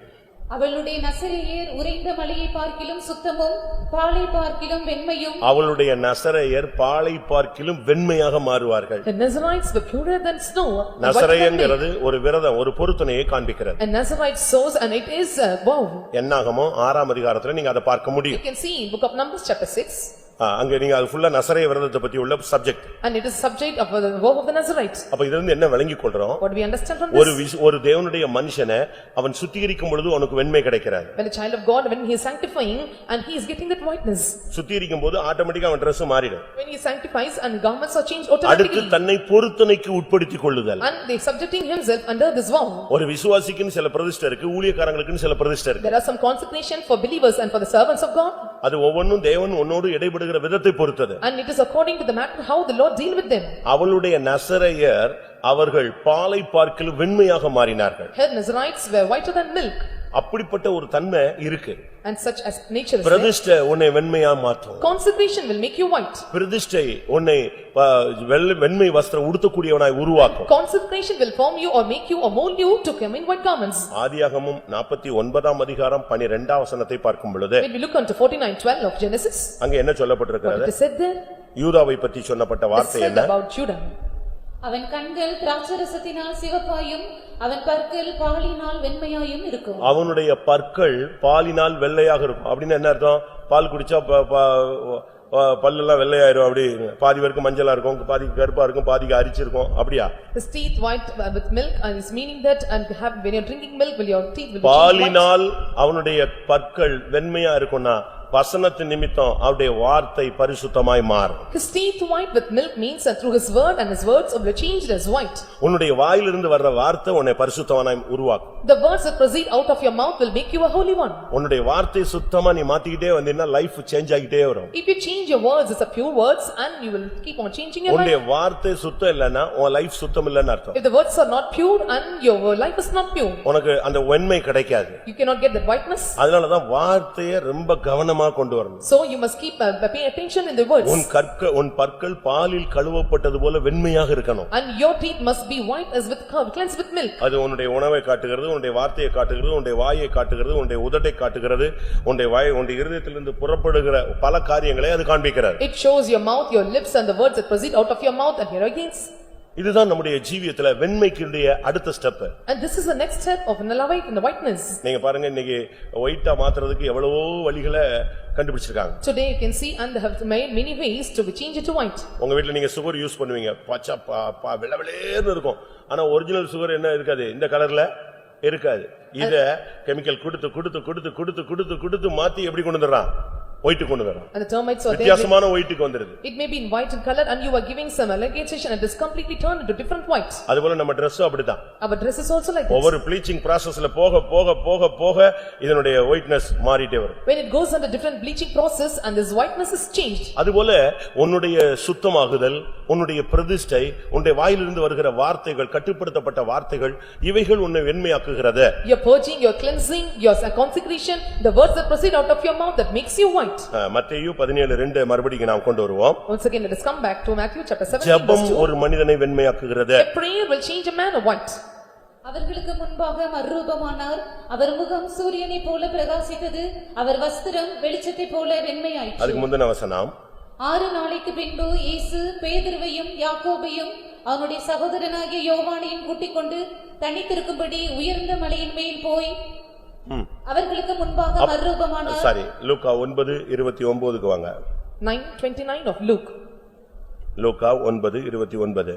S4: அவளுடைய நசரேயர் உறைந்த மலையை பார்க்கிலும் சுத்தமும் பாலை பார்க்கிலும் வெண்மையும்
S1: அவளுடைய நசரேயர் பாலை பார்க்கிலும் வெண்மையாக மாறுவார்கள்.
S2: The Nazarites were purer than snow.
S1: நசரேயங்கிறது ஒரு விரதம், ஒரு பொருத்தனையை காண்பிக்கிறது.
S2: And Nazarite shows and it is a vow.
S1: என்னாகமோ 6 அதிகாரத்துல நீங்க அதை பார்க்க முடியும்.
S2: You can see in book of Numbers chapter 6.
S1: அங்க நீங்க அது ஃபுல்லா நசரேய விரதத்தை பத்தி உள்ள subject.
S2: And it is subject of the vow of the Nazarites.
S1: அப்ப இதுல இருந்து என்ன விளங்கிக் கொள்றோம்?
S2: What do we understand from this?
S1: ஒரு தேவனுடைய மனுஷனை அவன் சுத்திகரிக்கும் பொழுது அவனுக்கு வெண்மை கிடைக்கிறது.
S2: When a child of God, when he is sanctifying and he is getting that whiteness.
S1: சுத்திகரிக்கும் போது ஆட்டோமேட்டிக்கா அவன் Dress மாறிடும்.
S2: When he sanctifies and garments are changed
S1: அடுத்து
S2: automatically.
S1: தன்னை பொருத்தனைக்கு உட்படுத்திக் கொள்ளுதல்.
S2: And they subjecting himself under this vow.
S1: ஒரு விசுவாசிக்குன்னு சில பிரதிஷ்டை இருக்கு, ஊழியக்காரங்களுக்குன்னு சில பிரதிஷ்டை இருக்கு.
S2: There are some consecration for believers and for the servants of God.
S1: அது ஒவ்வொன்றும் தேவன் உன்னோடு இடைபடுகிற விதத்தை பொறுத்தது.
S2: And it is according to the matter how the Lord deal with them.
S1: அவளுடைய நசரேயர் அவர்கள் பாலை பார்க்கிலும் வெண்மையாக மாறினார்கள்.
S2: Her Nazarites were whiter than milk.
S1: அப்படிப்பட்ட ஒரு தன்மை இருக்கு.
S2: And such as nature is there.
S1: பிரதிஷ்டை உன்னை வெண்மையா மாற்றும்.
S2: Consecration will make you white.
S1: பிரதிஷ்டை உன்னை வெண்மை வஸ்திரம் உடுத்தக்கூடியவனாய் உருவாக்கும்.
S2: Consecration will form you or make you or mold you to come in white garments.
S1: ஆதியாகமம் 49 அதிகாரம் 12 வசனத்தை பார்க்கும் பொழுது
S2: When we look unto 49:12 of Genesis,
S1: அங்க என்ன
S2: what
S1: சொல்லப்பட்டிருக்கிறது?
S2: it is said there?
S1: யூதாவை பற்றி சொன்னப்பட்ட
S2: It is
S1: வார்த்தை
S2: said
S1: என்ன?
S2: about Judah.
S4: அவன் கண்கள் திராட்சரசத்தினால் சிவப்பாயும் அவன் பற்கள் பாலினால் வெண்மையாயும் இருக்கும்.
S1: அவனுடைய பற்கள் பாலினால் வெள்ளையாக இருக்கும். அப்படின்னு என்ன அர்த்தம்? பால் குடிச்சா பல்லெல்லாம் வெள்ளையாயிரும். அப்படி பாதி பேருக்கு மஞ்சளா இருக்கும், பாதி கருப்பா இருக்கும், பாதிக்கு அரிச்சிருக்கும். அப்படியா?
S2: His teeth white with milk, and is meaning that and when you are drinking milk will your teeth will be changed white.
S1: பாலினால் அவனுடைய பற்கள் வெண்மையா இருக்கும்னா வசனத்தின் நிமித்தம் அவருடைய வார்த்தை பரிசுத்தமாய் மாறும்.
S2: His teeth white with milk means that through his word and his words will be changed as white.
S1: உன்னுடைய வாயிலிருந்து வர்ற வார்த்தை உன்னை பரிசுத்தமாய் உருவாக்கும்.
S2: The words that proceed out of your mouth will make you a holy one.
S1: உன்னுடைய வார்த்தை சுத்தமா நீ மாத்திக்கிட்டே வந்தீன்னா லைஃப் சேஞ்ச் ஆகிட்டே வரும்.
S2: If you change your words as a pure words and you will keep on changing your
S1: உன்னுடைய
S2: life.
S1: வார்த்தை சுத்தம் இல்லைன்னா உன் லைஃப் சுத்தம் இல்லைன்னு அர்த்தம்.
S2: If the words are not pure and your life is not pure,
S1: உனக்கு அந்த வெண்மை கிடைக்காது.
S2: you cannot get that whiteness.
S1: அதனாலதான் வார்த்தையை ரொம்ப கவனமா கொண்டு வரணும்.
S2: So you must keep pay attention in the words.
S1: உன் பற்கள் பாலில் கழுவப்பட்டது போல வெண்மையாக இருக்கணும்.
S2: And your teeth must be white as with cleansed with milk.
S1: அது உன்னுடைய உணவை காட்டுகிறது, உன்னுடைய வார்த்தையை காட்டுகிறது, உன்னுடைய வாயை காட்டுகிறது, உன்னுடைய உதட்டை காட்டுகிறது, உன்னுடைய இருதயத்திலிருந்து புறப்படுகிற பல காரியங்களை அது காண்பிக்கிறது.
S2: It shows your mouth, your lips and the words that proceed out of your mouth and your against.
S1: இதுதான் நம்முடைய ஜீவியத்துல வெண்மைக்குடைய அடுத்த step.
S2: And this is the next step of an white and the whiteness.
S1: நீங்க பாருங்க இன்னைக்கு ஒயிட்டா மாத்துறதுக்கு எவ்வளவோ வழிகளை கண்டுபிடிச்சிருக்காங்க.
S2: Today you can see and they have made many ways to change it to white.
S1: உங்க வீட்ல நீங்க சுகர் யூஸ் பண்ணுவீங்க, பச்சை வெள்ளவெளேன்னு இருக்கும். ஆனா ஒரிஜினல் சுகர் என்ன இருக்காது, இந்த கலர்ல இருக்காது. இத கெமிக்கல் கொடுத்து மாத்தி எப்படி கொண்டு வர்றான்? ஒயிட் கொண்டு வர்றான்.
S2: And the termites are there.
S1: வித்தியாசமான ஒயிட்க்கு வந்துருது.
S2: It may be in white in color and you are giving some allegation and it is completely turned into different white.
S1: அதுபோல நம்ம Dress அப்படிதான்.
S2: Our dress is also like this.
S1: ஒவ்வொரு bleaching processல போக இதனுடைய whiteness மாறிட்டே வரும்.
S2: When it goes under different bleaching process and this whiteness is changed.
S1: அதுபோல உன்னுடைய சுத்தமாகுதல், உன்னுடைய பிரதிஷ்டை, உன்னுடைய வாயிலிருந்து வருகிற வார்த்தைகள், கட்டுப்படுத்தப்பட்ட வார்த்தைகள், இவைகள் உன்னை வெண்மையாக்குகிறது.
S2: Your purging, your cleansing, your consecration, the words that proceed out of your mouth that makes you white.
S1: மத்தேயு 17:2 மறுபடியும் நாம் கொண்டு வருவோம்.
S2: Once again let us come back to Matthew chapter 17
S1: ஜெபம்
S2: verse 2.
S1: ஒரு மனிதனை வெண்மையாக்குகிறது.
S2: A prayer will change a man of white.
S4: அவர்களுக்கு முன்பாக மறுரூபமானார். அவர் முகம் சூரியனைப் போல பிரகாசித்தது. அவர் வஸ்திரம் வெளிச்சத்தைப் போல வெண்மையாயிற்று.
S1: அதுக்கு முந்தின வசனம்
S4: 6 நாளைக்கு பின்பு இயேசு பேதுருவையும் யாக்கோபையும் அவனுடைய சகோதரனாகிய யோவானையும் கூட்டிக் கொண்டு தனித்திருக்கும்படி உயர்ந்த மலையின் மேல் போய் அவர்களுக்கு முன்பாக மறுரூபமானார்.
S1: சாரி, லூக்கா 9:29க்கு வாங்க.
S2: 9:29 of Luke.
S1: லூக்கா 9:29.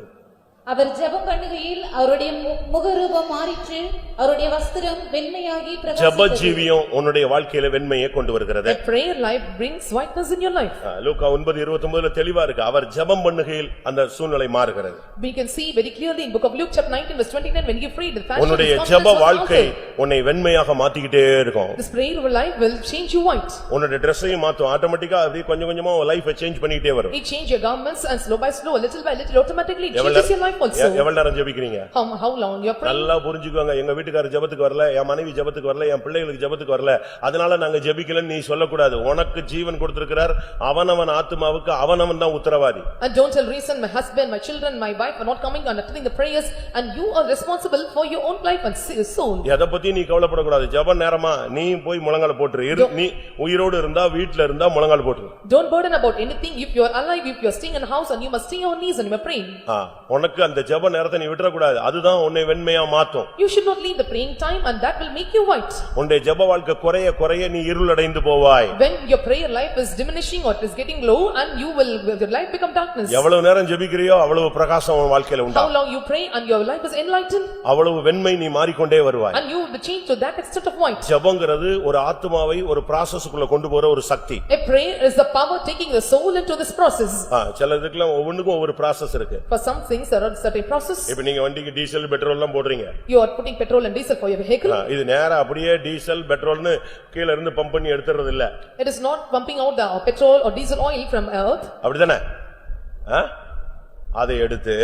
S4: அவர் ஜெபம் பண்ணுகையில் அவருடைய முகரூபம் மாறிற்று. அவருடைய வஸ்திரம் வெண்மையாகி பிரகாசித்தது.
S1: ஜெப ஜீவியம் உன்னுடைய வாழ்க்கையில வெண்மையை கொண்டு வருகிறது.
S2: A prayer life brings whiteness in your life.
S1: லூக்கா 9:29ல தெளிவா இருக்கு. அவர் ஜெபம் பண்ணுகையில் அந்த சூழ்நிலை மாறுகிறது.
S2: We can see very clearly in book of Luke chapter 19 verse 29 when you pray the fashion
S1: உன்னுடைய ஜெப வாழ்க்கை உன்னை வெண்மையாக மாத்திக்கிட்டே இருக்கும்.
S2: This prayer life will change you white.
S1: உன்னுடைய Dress-ஐயும் மாத்தும். ஆட்டோமேட்டிக்கா அப்படியே கொஞ்சம் கொஞ்சமா லைஃபை சேஞ்ச் பண்ணிட்டே வரும்.
S2: It change your garments and slow by slow, little by little automatically it changes your life also.
S1: எவ்வளவு நேரம் ஜெபிக்கிறீங்க?
S2: How long you are praying?
S1: நல்லா புரிஞ்சுக்கோங்க. எங்க வீட்டுக்காரர் ஜெபத்துக்கு வரல, என் மனைவி ஜெபத்துக்கு வரல, என் பிள்ளைகளுக்கு ஜெபத்துக்கு வரல, அதனால நாங்க ஜெபிக்கலன்னு நீ சொல்லக்கூடாது. உனக்கு ஜீவன் கொடுத்திருக்கிறார், அவனவன் ஆத்துமாவுக்கு அவனவன் தான் உத்தரவாதி.
S2: And don't tell reason my husband, my children, my wife are not coming and attending the prayers, and you are responsible for your own life and soul.
S1: எதை பத்தி நீ கவலைப்படக்கூடாது. ஜெப நேரமா நீ போய் முழங்கால போட்டுரு. நீ உயிரோடு இருந்தா வீட்ல இருந்தா முழங்கால போட்டுரு.
S2: Don't burden about anything. If you are alive, if you are staying in a house and you must stay on knees and you are praying.
S1: உனக்கு அந்த ஜெப நேரத்தை நீ விட்டுற கூடாது. அதுதான் உன்னை வெண்மையா மாத்தும்.
S2: You should not leave the praying time and that will make you white.
S1: உன்னுடைய ஜெப வாழ்க்கை குறைய குறைய நீ இருளடைந்து போவாய்.
S2: When your prayer life is diminishing or it is getting low and your life become darkness.
S1: எவ்வளவு நேரம் ஜெபிக்கிறியோ அவ்வளவு பிரகாசம் உன் வாழ்க்கையில உண்டா.
S2: How long you pray and your life is enlightened.
S1: அவ்வளவு வெண்மை நீ மாறிக்கொண்டே வருவாய்.
S2: And you will be changed to that extent of white.
S1: ஜெபங்கிறது ஒரு ஆத்துமாவை ஒரு processக்குள்ள கொண்டு போற ஒரு சக்தி.
S2: A prayer is the power taking the soul into this process.
S1: சிலதுக்குலாம் ஒவ்வொன்றுக்கும் ஒவ்வொரு process இருக்கு.
S2: For some things there are certain process.
S1: இப்போ நீங்க வண்டிக்கு டீசல் பெட்ரோல் எல்லாம் போடுறீங்க.
S2: You are putting petrol and diesel for your vehicle.
S1: இது நேரா அப்படியே டீசல் பெட்ரோல்னு கீழ இருந்து பம்ப் பண்ணி எடுத்துறது இல்ல.
S2: It is not pumping out the petrol or diesel oil from earth.
S1: அப்படிதானே? அதை எடுத்து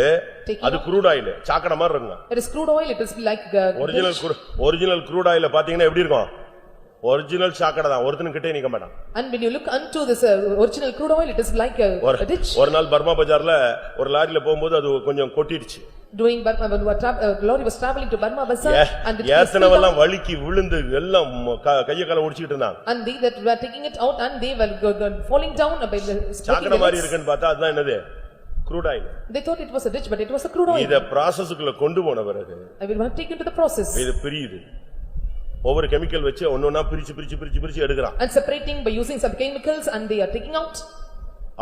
S1: அது crude oil சாக்கடை மாதிரி இருக்கும்.
S2: It is crude oil, it is like
S1: original crude oil பாத்தீங்கன்னா எப்படி இருக்கும்? ஒரிஜினல் சாக்கடை தான். ஒருத்தன் கிட்டே நிக்க மாட்டான்.
S2: And when you look unto this original crude oil, it is like a ditch.
S1: ஒரு நாள் பர்மா பஜார்ல ஒரு லாரியில போகும்போது அது கொஞ்சம் கொட்டிடுச்சு.
S2: Doing Burma, lorry was traveling to Burma Bazaar and the
S1: ஏத்தனவெல்லாம் வழுக்கி விழுந்து எல்லாம் கைய கால ஒடிச்சிட்டு இருந்தாங்க.
S2: and they that were taking it out and they were falling down by the
S1: சாக்கடை மாதிரி இருக்குன்னு பார்த்தா அதுதான் என்னது? crude oil.
S2: They thought it was a ditch but it was a crude oil.
S1: இத processக்குள்ள கொண்டு போன பிறகு
S2: I will take into the process.
S1: இது பிரியுது. ஒவ்வொரு கெமிக்கல் வச்சு ஒவ்வொண்ணா பிரிச்சு எடுக்கறான்.
S2: And separating by using some chemicals and they are taking out.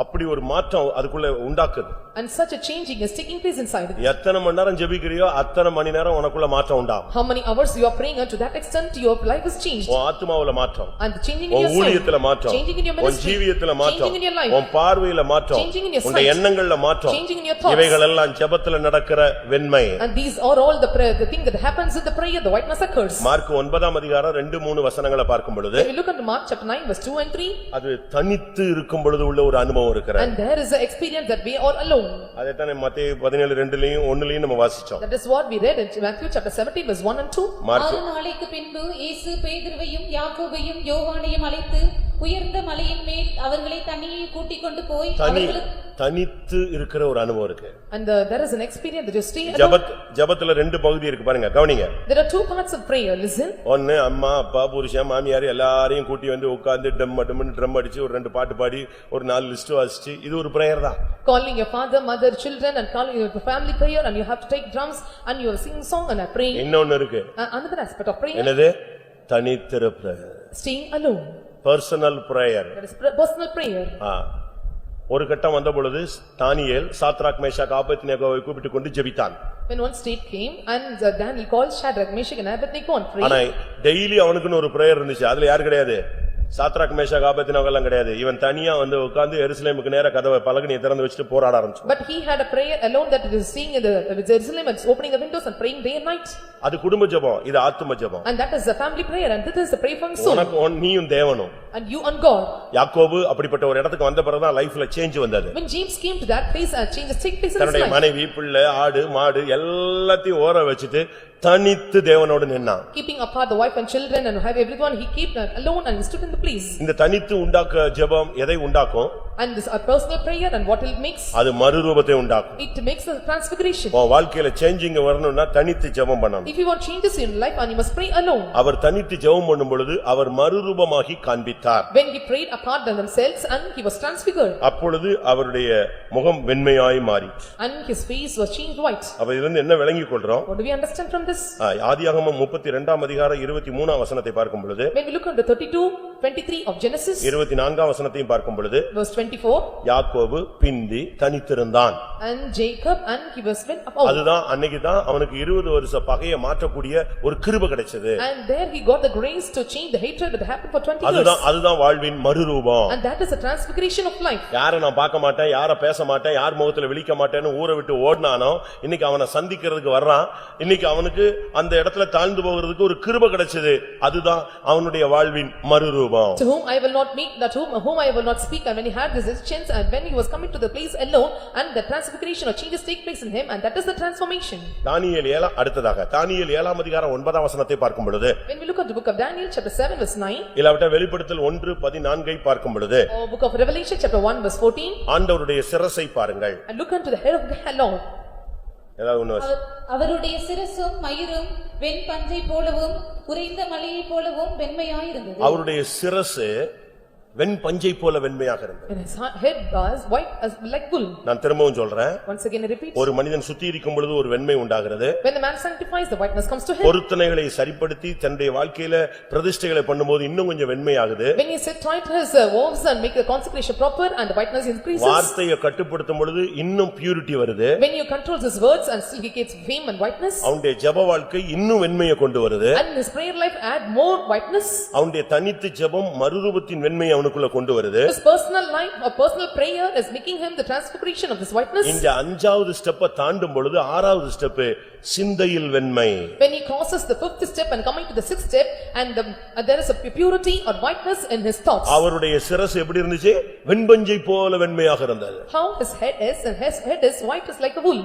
S1: அப்படி ஒரு மாற்றம் அதுக்குள்ள உண்டாக்குது.
S2: And such a changing is taking place inside it.
S1: எத்தனை மணி நேரம் ஜெபிக்கிறியோ அத்தனை மணி நேரம் உனக்குள்ள மாற்றம் உண்டாகும்.
S2: How many hours you are praying, and to that extent your life is changed.
S1: உன் ஆத்துமாவுல மாற்றம்,
S2: and changing in your soul,
S1: ஊழியத்துல மாற்றம்,
S2: changing in your ministry,
S1: உன் ஜீவியத்துல மாற்றம்,
S2: changing in your life,
S1: உன் பார்வையில மாற்றம்,
S2: changing in your
S1: உன்
S2: sight,
S1: எண்ணங்கள்ல மாற்றம்,
S2: changing in your thoughts.
S1: இவைகள் எல்லாம் ஜெபத்துல நடக்கிற வெண்மை.
S2: And these are all the prayer, the thing that happens in the prayer, the whiteness occurs.
S1: Mark 9ஆம் அதிகாரம் 2-3 வசனங்களை பார்க்கும் பொழுது
S2: When we look at Mark chapter 9 verse 2 and 3,
S1: அது தனித்து இருக்கும் பொழுது உள்ள ஒரு அனுபவம் இருக்கிறது.
S2: and there is an experience that we are alone.
S1: அதைத்தான் மத்தேயு 17:2லயும் 1லயும் நம்ம வாசிச்சோம்.
S2: That is what we read in Matthew chapter 17 verse 1 and 2.
S1: Mark
S4: 6 நாளைக்கு பின்பு இயேசு பேதுருவையும் யாக்கோபையும் யோவானையும் அழைத்து உயர்ந்த மலையின் மேல் அவர்களை தனியே கூட்டிக் கொண்டு போய்
S1: தனித்து இருக்கிற ஒரு அனுபவம் இருக்கு.
S2: And there is an experience that you stay alone.
S1: ஜெபத்துல ரெண்டு பகுதி இருக்கு பாருங்க, கவனிங்க.
S2: There are two parts of prayer, listen.
S1: ஒன்னு அம்மா அப்பா புருஷன் மாமியார் எல்லாரையும் கூட்டி வந்து உட்கார்ந்து ட்ரம் அடிச்சு ஒரு ரெண்டு பாட்டு பாடி ஒரு 4 லிஸ்ட் வாசிச்சு இது ஒரு பிரேயர் தான்.
S2: Calling your father, mother, children and calling your family prayer, and you have to take drums and you are singing song and are praying.
S1: இன்னொன்னு இருக்கு.
S2: Another aspect of prayer.
S1: என்னது? தனித்திருப்பு.
S2: Staying alone.
S1: Personal prayer.
S2: That is personal prayer.
S1: ஒரு கட்டம் வந்த பொழுது தானியேல் Shadrach Meshach ஆபேத்நேகோவை கூப்பிட்டு கொண்டு ஜெபித்தான்.
S2: When one state came and Daniel called Shadrach, Meshach and Abednego and prayed.
S1: ஆனா டெய்லி அவனுக்குன்னு ஒரு பிரேயர் இருந்துச்சு. அதுல யார் கிடையாது? சாத்ராக் மேஷாக் ஆபேத்நேகோ எல்லாம் கிடையாது. இவன் தனியா வந்து உட்கார்ந்து எருசலேமுக்கு நேரா கதவை பலகணியை திறந்து வச்சிட்டு போராட ஆரம்பிச்சான்.
S2: But he had a prayer alone that is seeing in the Jerusalem and opening the windows and praying day and night.
S1: அது குடும்ப ஜெபம், இது ஆத்தும ஜெபம்.
S2: And that is the family prayer and this is the prayer for soul.
S1: உனக்கு நீயும் தேவனும்.
S2: And you and God.
S1: யாக்கோபு அப்படிப்பட்ட ஒரு இடத்துக்கு வந்த பிறகு தான் லைஃப்ல சேஞ்ச் வந்தது.
S2: When James came to that place and changes take place in his
S1: தன்னுடைய
S2: life.
S1: மனைவி பிள்ளை ஆடு மாடு எல்லாத்தையும் ஓர வச்சிட்டு தனித்து தேவனோடு நின்னான்.
S2: Keeping apart the wife and children and have everyone, he kept alone and stood in the place.
S1: இந்த தனித்து உண்டாக்க ஜெபம் எதை உண்டாக்கும்?
S2: And this a personal prayer and what it makes?
S1: அது மறுரூபத்தை உண்டாக்கும்.
S2: It makes a transfiguration.
S1: உன் வாழ்க்கையில சேஞ்சிங் வரணும்னா தனித்து ஜெபம் பண்ணணும்.
S2: If you want changes in life and you must pray alone.
S1: அவர் தனித்து ஜெபம் பண்ணும் பொழுது அவர் மறுரூபமாகி காண்பித்தார்.
S2: When he prayed apart than themselves and he was transfigured.
S1: அப்பொழுது அவருடைய முகம் வெண்மையாய் மாறிற்று.
S2: And his face was changed white.
S1: அப்ப இதிலிருந்து என்ன விளங்கிக் கொள்றோம்?
S2: What do we understand from this?
S1: ஆதியாகமம் 32ஆம் அதிகாரம் 23ஆம் வசனத்தை பார்க்கும் பொழுது,
S2: When we look at the 32:23 of Genesis.
S1: 24ஆம் வசனத்தையும் பார்க்கும் பொழுது,
S2: Verse 24.
S1: யாக்கோபு பிந்தி தனித்திருந்தான்.
S2: And Jacob and he was went out.
S1: அதுதான் அன்னைக்கு தான் அவனுக்கு 20 வருஷ பகையை மாற்றக்கூடிய ஒரு கிருபை கிடைச்சது.
S2: And there he got the grace to change the hatred that happened for 20 years.
S1: அதுதான் வாழ்வின் மறுரூபம்.
S2: And that is a transfiguration of life.
S1: யாரை நான் பார்க்க மாட்டேன், யாரை பேச மாட்டேன், யார் முகத்துல விழிக்க மாட்டேன்னு ஊரை விட்டு ஓடினானோ இன்னைக்கு அவனை சந்திக்கிறதுக்கு வர்றான். இன்னைக்கு அவனுக்கு அந்த இடத்துல தாழ்ந்து போகிறதுக்கு ஒரு கிருபை கிடைச்சது. அதுதான் அவனுடைய வாழ்வின் மறுரூபம். மண்டபம்.
S2: To whom I will not meet, that whom I will not speak. And when he had this chance, and when he was coming to the place alone, and the transfiguration or changes take place in him, and that is the transformation.
S1: தானியேல் அடுத்ததாக தானியேல் 7ஆம் அதிகாரம் 9ஆம் வசனத்தை பார்க்கும் பொழுது,
S2: When we look at the book of Daniel chapter 7 verse 9,
S1: இல்லாவிட்டா வெளிப்படுத்தல் 1:14 பார்க்கும் பொழுது,
S2: or book of Revelation chapter 1 verse 14,
S1: ஆண்டவருடைய சிரசை பாருங்கள்.
S2: and look unto the head of the Lord.
S1: ஏதாவது ஒண்ணு
S4: அவருடைய சிரசும் மயிரும் வெண் பஞ்சை போலவும் உறைந்த மலையை போலவும் வெண்மையாயிருந்தது.
S1: அவருடைய சிரசு வெண் பஞ்சை போல வெண்மையாக இருந்தது.
S2: And his head was white as like wool.
S1: நான் திரும்பவும் சொல்றேன்.
S2: Once again I repeat.
S1: ஒரு மனிதன் சுத்திகரிக்கும் பொழுது ஒரு வெண்மை உண்டாகிறது.
S2: When the man sanctifies, the whiteness comes to him.
S1: பொருத்தனைகளை சரிப்படுத்தி தன்னுடைய வாழ்க்கையில பிரதிஷ்டைகளை பண்ணும்போது இன்னும் கொஞ்சம் வெண்மையாகுது.
S2: When he set right his wolves and make the consecration proper, and the whiteness increases.
S1: வார்த்தையை கட்டுப்படுத்தும் பொழுது இன்னும் பியூரிட்டி வருது.
S2: When you control his words, and still he gets fame and whiteness.
S1: அவனுடைய ஜெப வாழ்க்கை இன்னும் வெண்மையை கொண்டு வருது.
S2: And his prayer life add more whiteness.
S1: அவனுடைய தனித்து ஜெபம் மறுரூபத்தின் வெண்மையை அவனுக்குள்ள கொண்டு வருது.
S2: His personal life or personal prayer is making him the transfiguration of this whiteness.
S1: இந்த 5வது ஸ்டெப்பை தாண்டும் பொழுது 6வது ஸ்டெப் சிந்தையில் வெண்மை.
S2: When he crosses the 5th step and coming to the 6th step, and there is a purity or whiteness in his thoughts.
S1: அவருடைய சிரசு எப்படி இருந்துச்சு? வெண்பஞ்சை போல வெண்மையாக இருந்தது.
S2: How his head is, and his head is white as like a wool.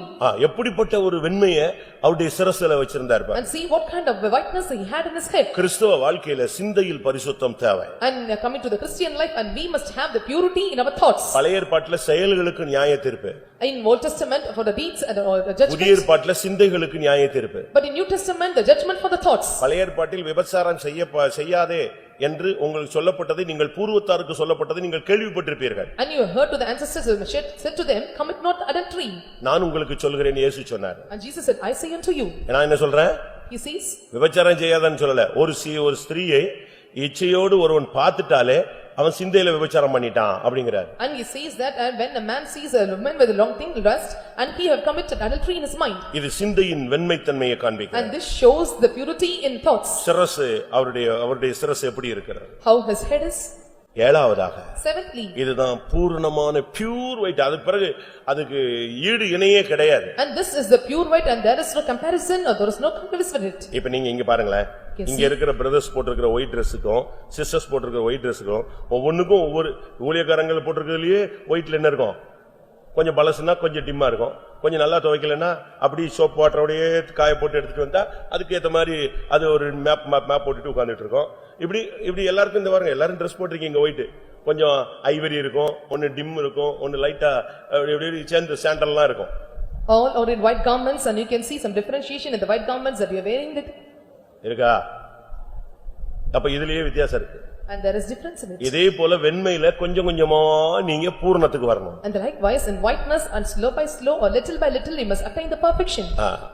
S1: எப்படிப்பட்ட ஒரு வெண்மையை அவருடைய சிரசுல வச்சிருந்தார் பாரு.
S2: And see what kind of whiteness he had in his head.
S1: கிறிஸ்தவ வாழ்க்கையில சிந்தையில் பரிசுத்தம் தேவை.
S2: And coming to the Christian life, and we must have the purity in our thoughts.
S1: பழைய ஏற்பாட்டில செயல்களுக்கு நியாய தீர்ப்பு.
S2: In Old Testament for the deeds and the judgment.
S1: புதிய ஏற்பாட்டில சிந்தைகளுக்கு நியாய தீர்ப்பு.
S2: But in New Testament the judgment for the thoughts.
S1: பழைய ஏற்பாட்டில் விபச்சாரம் செய்யாதே என்று உங்களுக்கு சொல்லப்பட்டதை நீங்கள் பூர்வத்தாருக்கு சொல்லப்பட்டதை நீங்கள் கேள்விப்பட்டிருப்பீர்கள்.
S2: And you heard to the ancestors said to them, commit not adultery.
S1: நான் உங்களுக்கு சொல்கிறேன் இயேசு சொன்னார்.
S2: And Jesus said, I say unto you.
S1: நான் என்ன சொல்றேன்?
S2: He says,
S1: விபச்சாரம் செய்யாதன்னு சொல்லல. ஒரு ஸ்திரீயை இச்சையோடு ஒருவன் பார்த்துட்டாலே அவன் சிந்தையில விபச்சாரம் பண்ணிட்டான் அப்படிங்கறார்.
S2: And he says that when a man sees a woman with a long thing lust, and he have committed adultery in his mind.
S1: இது சிந்தையின் வெண்மைத்தன்மையை காண்பிக்கிறது.
S2: And this shows the purity in thoughts.
S1: சிரசு அவருடைய சிரசு எப்படி இருக்கிறது?
S2: How his head is.
S1: 7வதாக,
S2: Seventhly,
S1: இதுதான் பூரணமான pure white. அதுக்கு ஈடு இணையே கிடையாது.
S2: and this is the pure white, and there is no comparison or there is no comparison with it.
S1: இப்ப நீங்க இங்க பாருங்களேன். இங்க இருக்கிற பிரதர்ஸ் போட்டிருக்கிற ஒயிட் Dressக்கும் சிஸ்டர்ஸ் போட்டிருக்கிற ஒயிட் Dressக்கும் ஒவ்வொன்றுக்கும் ஒவ்வொரு ஊழியக்காரங்கள் போட்டிருக்கிறதுலயே ஒயிட்ல என்ன இருக்கும்? கொஞ்சம் பலசுனா கொஞ்சம் டிம்மா இருக்கும். கொஞ்சம் நல்லா துவைக்கலன்னா அப்படி சோப் வாட்டரோடயே காய போட்டு எடுத்துட்டு வந்தா அதுக்கு ஏத்த மாதிரி அது ஒரு மேப் போட்டுட்டு உட்கார்ந்துட்டு இருக்கோம். இப்படி எல்லாருக்கும் இந்த பாருங்க, எல்லாரும் Dress போட்டிருக்கீங்க ஒயிட். கொஞ்சம் ஐவரி இருக்கும், ஒன்னு டிம் இருக்கும், ஒன்னு லைட்டா சேர்ந்து சாண்டல்லாம் இருக்கும்.
S2: All are in white garments, and you can see some differentiation in the white garments that you are wearing.
S1: இருக்கா? அப்ப இதுலயே வித்தியாசம் இருக்கு.
S2: And there is difference in it.
S1: இதே போல வெண்மையில கொஞ்சம் கொஞ்சமா நீங்க பூரணத்துக்கு வரணும்.
S2: And likewise in whiteness, and slow by slow or little by little you must attain the perfection.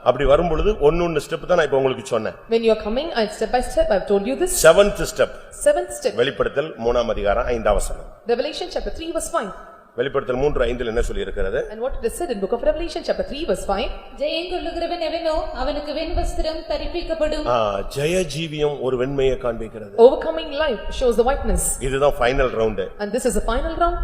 S1: அப்படி வரும் பொழுது ஒன்னு ஸ்டெப் தான் நான் இப்ப உங்களுக்கு சொன்னேன்.
S2: When you are coming, and step by step I have told you this.
S1: 7th step.
S2: 7th step.
S1: வெளிப்படுத்தல் 3ஆம் அதிகாரம் 5ஆம் வசனம்.
S2: Revelation chapter 3 verse 5.
S1: வெளிப்படுத்தல் 3:5 என்ன சொல்லி இருக்கிறது?
S2: And what it is said in book of Revelation chapter 3 verse 5.
S4: ஜெயங்கொள்ளுகிறவன் எவனோ அவனுக்கு வெண் வஸ்திரம் தரிப்பிக்கப்படும்.
S1: ஜெய ஜீவியம் ஒரு வெண்மையை காண்பிக்கிறது.
S2: Overcoming life shows the whiteness.
S1: இதுதான் final round.
S2: And this is the final round.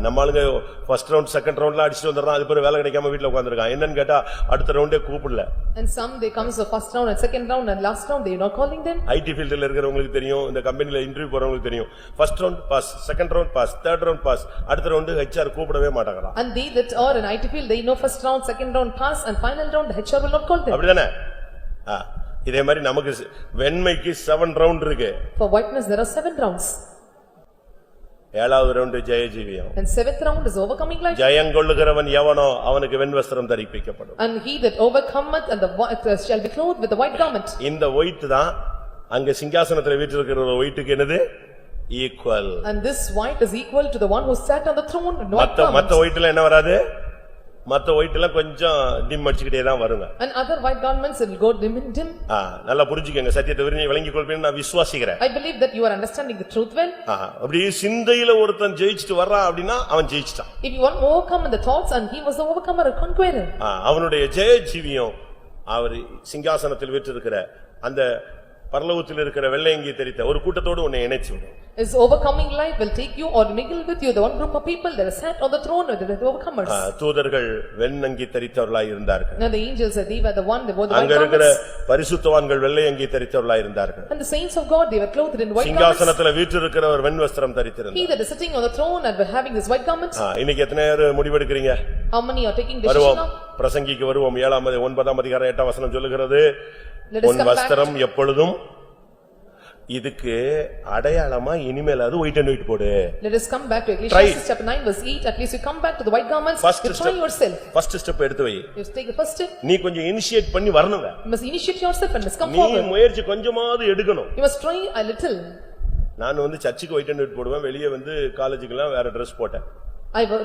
S1: நம்மளுங்க ஃபர்ஸ்ட் ரவுண்ட் செகண்ட் ரவுண்ட்ல அடிச்சிட்டு வந்தறான். அது பிறகு வேலை கிடைக்காம வீட்ல உட்கார்ந்திருக்கான். என்னன்னு கேட்டா அடுத்த ரவுண்டே கூப்பிடல.
S2: And some they comes the first round and second round and last round they are not calling them.
S1: IT ஃபீல்ட்ல இருக்கிறவங்களுக்கு தெரியும், இந்த கம்பெனில இன்டர்வியூ போறவங்களுக்கு தெரியும். First round pass, second round pass, third round pass, அடுத்த ரவுண்ட் HR கூப்பிடவே மாட்டாங்க.
S2: And they that are in IT field, they know first round, second round pass, and final round the HR will not call them.
S1: அப்படிதானே? இதே மாதிரி நமக்கு வெண்மைக்கு 7 round இருக்கு.
S2: For whiteness there are 7 rounds.
S1: 7வது round ஜெய ஜீவியம்.
S2: And 7th round is overcoming life.
S1: ஜெயங்கொள்ளுகிறவன் எவனோ அவனுக்கு வெண் வஸ்திரம் தரிப்பிக்கப்படும்.
S2: And he that overcometh and the white shall be clothed with the white garment.
S1: இந்த ஒயிட் தான் அங்க சிங்காசனத்துல வீற்றிருக்கிற ஒயிட்டுக்கு என்னது? Equal.
S2: And this white is equal to the one who sat on the throne in white garment.
S1: மத்த ஒயிட்ல என்ன வராது? மத்த ஒயிட்ல கொஞ்சம் dim அடிச்சிட்டே தான் வருங்க.
S2: And other white garments will go dim and dim.
S1: நல்லா புரிஞ்சுக்கங்க, சத்தியத்தை விளங்கிக் கொள்வீங்கன்னு நான் விசுவாசிக்கிறேன்.
S2: I believe that you are understanding the truth well.
S1: அப்படி சிந்தையில ஒருத்தன் ஜெயிச்சிட்டு வர்றான் அப்படினா அவன் ஜெயிச்சிட்டான்.
S2: If you want to overcome in the thoughts, and he was the overcomer, a conqueror.
S1: அவனுடைய ஜெய ஜீவியம் அவர் சிங்காசனத்தில் வீற்றிருக்கிற அந்த பரலோகத்தில் இருக்கிற வெள்ளையங்கி தெரித்த ஒரு கூட்டத்தோடு உன்னை இணைச்சு விடும்.
S2: His overcoming life will take you or mingle with you, the one group of people that are sat on the throne with the overcomers.
S1: தூதர்கள் வெண்ணங்கி தெரித்தவர்களாய் இருந்தார்கள்.
S2: Now the angels, they were the one, they wore the white
S1: அங்க இருக்கிற
S2: garments.
S1: பரிசுத்தவான்கள் வெள்ளையங்கி தெரித்தவர்களாய் இருந்தார்கள்.
S2: And the saints of God, they were clothed in white garments.
S1: சிங்காசனத்துல வீற்றிருக்கிறவர் வெண் வஸ்திரம் தரித்திருந்தார்.
S2: He that is sitting on the throne and were having this white garments.
S1: இன்னைக்கு எத்தனை பேர் முடிவெடுக்கிறீங்க?
S2: How many are taking decision
S1: வருவோம்
S2: now?
S1: பிரசங்கிக்கு வருவோம். 9ஆம் அதிகாரம் 8ஆம் வசனம் சொல்லுகிறது,
S2: Let us
S1: உன்
S2: come back.
S1: வஸ்திரம் எப்பொழுதும் இதுக்கு அடையாளமா இனிமேல் அது ஒயிட் அண்ட் ஒயிட் போடு.
S2: Let us come back to Ecclesiastes chapter 9 verse 8. At least you come back to the white garments. You try yourself.
S1: First step எடுத்து வை.
S2: You take the first step.
S1: நீ கொஞ்சம் இனிஷியேட் பண்ணி வரணுங்க.
S2: You must initiate yourself and must come
S1: நீ
S2: forward.
S1: முயற்சி கொஞ்சமாவது எடுக்கணும்.
S2: You must try a little.
S1: நான் சர்ச்சுக்கு ஒயிட் அண்ட் ஒயிட் போடுவேன், வெளியே காலேஜுக்குலாம் வேற Dress போட்டேன்.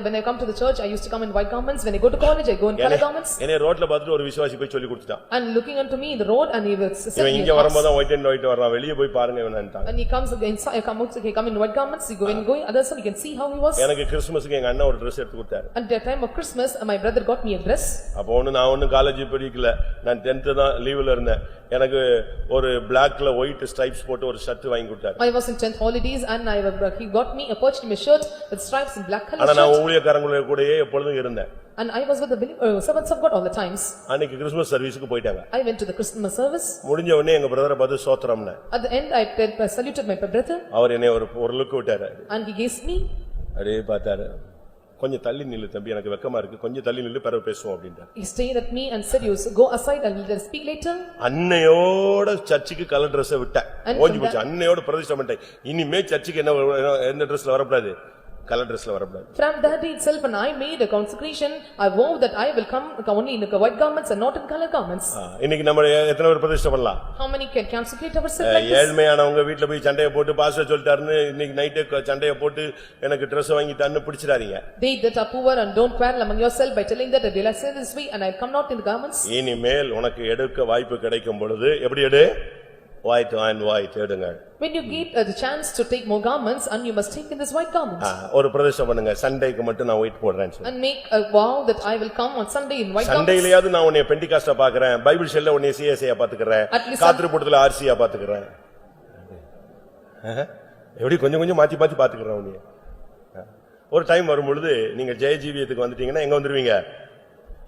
S2: When I come to the church, I used to come in white garments. When I go to college, I go in color garments.
S1: என்னை ரோட்ல பார்த்துட்டு ஒரு விசுவாசி போய் சொல்லி கொடுத்துட்டான்.
S2: And looking unto me in the road, and he will say,
S1: இவன் இங்க வரும்போது தான் ஒயிட் அண்ட் ஒயிட் வர்றான், வெளியே போய் பாருங்க இவன்ட்டாங்க.
S2: and he comes inside, he come in white garments, he going others, so you can see how he was.
S1: எனக்கு கிறிஸ்மஸ்க்கு எங்க அண்ணா ஒரு Dress எடுத்து கொடுத்தாரு.
S2: At the time of Christmas, my brother got me a dress.
S1: அப்போ நான் college படிக்கல, நான் 10th தான் லீவ்ல இருந்தேன். எனக்கு ஒரு blackல white stripes போட்டு ஒரு ஷர்ட் வாங்கி கொடுத்தாரு.
S2: I was in 10th holidays, and he got me purchased me a shirt with stripes in black color
S1: ஆனா நான்
S2: shirt.
S1: ஊழியக்காரங்களோட கூடயே எப்பொழுதும் இருந்தேன்.
S2: And I was with the servants of God all the times.
S1: அன்னைக்கு Christmas சர்வீஸ்க்கு போயிட்டாங்க.
S2: I went to the Christmas service.
S1: முடிஞ்ச உடனே எங்க பிரதரை பார்த்து சோத்திரம்னே.
S2: At the end, I saluted my brother.
S1: அவர் என்னை ஒரு லுக் விட்டாரு.
S2: And he gazed me.
S1: அப்படியே பார்த்தாரு. கொஞ்சம் தள்ளி நில்லு தம்பி, எனக்கு வெக்கமா இருக்கு, கொஞ்சம் தள்ளி நில்லு, பிறகு பேசுவோம் அப்படின்றார்.
S2: He stared at me and said, "You go aside and we'll speak later."
S1: அன்னையோட சர்ச்சுக்கு கலர் Dress விட்டேன். ஓஞ்சி போச்சு. அன்னையோட பிரதிஷ்டை பண்ணிட்டேன். இனிமே சர்ச்சுக்கு என்ன Dressல வரக்கூடாது, கலர் Dressல வரக்கூடாது.
S2: From that day itself, when I made a consecration, I vowed that I will come only in white garments and not in color garments.
S1: இன்னைக்கு நம்ம எத்தனை பேர் பிரதிஷ்டை பண்ணலாம்?
S2: How many can consecrate ourselves like this?
S1: ஏழ்மையானவங்க வீட்ல போய் சண்டைய போட்டு pastor சொல்லிட்டாருன்னு இன்னைக்கு நைட்டே சண்டைய போட்டு எனக்கு Dress வாங்கி தன்னு பிடிச்சிடாதீங்க.
S2: They that are poor and don't quarrel among yourself by telling that they will say this way and I come not in the garments.
S1: இனிமேல் உனக்கு எடுக்க வாய்ப்பு கிடைக்கும் பொழுது எப்படி எடு? white and white எடுங்க.
S2: When you get the chance to take more garments, and you must take in this white garments.
S1: ஒரு பிரதிஷ்டை பண்ணுங்க, சண்டேக்கு மட்டும் நான் ஒயிட் போடுறேன்னு சொல்லு.
S2: And make a vow that I will come on Sunday in white garments.
S1: சண்டேலயாவது நான் உன்னை பெண்டிகாஸ்டா பார்க்கறேன், பைபிள் ஷெல்ல உன்னை சிஎஸ்ஐயா பாத்துக்கறேன், காத்திருப்பூட்டத்துல ஆர்சியா பாத்துக்கறேன். எப்படி கொஞ்சம் மாத்தி பாத்துக்கறேன் உன்னை. ஒரு டைம் வரும் பொழுது நீங்க ஜெயஜீவியத்துக்கு வந்துட்டீங்கன்னா எங்க வந்துருவீங்க?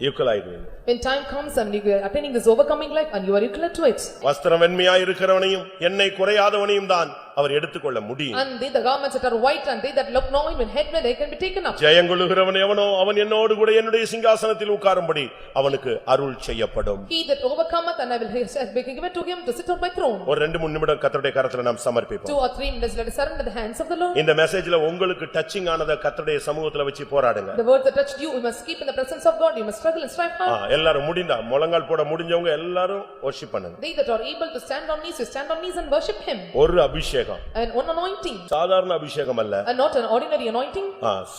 S1: ஈக்குவல் ஆயிடுவீங்க.
S2: When time comes and you are attaining this overcoming life and you are equal to it.
S1: வஸ்திரம் வெண்மையாய் இருக்கிறவனையும் எண்ணெய் குறையாதவனையும் தான் அவர் எடுத்துக்கொள்ள முடியும்.
S2: And they the garments that are white and they that look no even head when they can be taken up.
S1: ஜெயங்கொள்ளுகிறவன் எவனோ அவன் என்னோடு கூட என்னுடைய சிங்காசனத்தில் உட்காரும்படி அவனுக்கு அருள் செய்யப்படும்.
S2: He that overcometh and I will be given to him to sit on my throne.
S1: ஒரு 2-3 நிமிடம் கர்த்தருடைய கரத்துல நாம் சமர்ப்பிப்போம்.
S2: 2 or 3 minutes let us surrender the hands of the Lord.
S1: இந்த மெசேஜ்ல உங்களுக்கு டச்சிங் ஆனத கர்த்தருடைய சமூகத்துல வச்சு போராடுங்க.
S2: The words that touched you, you must keep in the presence of God. You must struggle and strive hard.
S1: எல்லாரும் முடிந்தா முழங்கால் போட முடிஞ்சவங்க எல்லாரும் worship பண்ணுங்க.
S2: They that are able to stand on knees, you stand on knees and worship him.
S1: ஒரு அபிஷேகம்.
S2: And one anointing.
S1: சாதாரண அபிஷேகம் அல்ல.
S2: And not an ordinary anointing.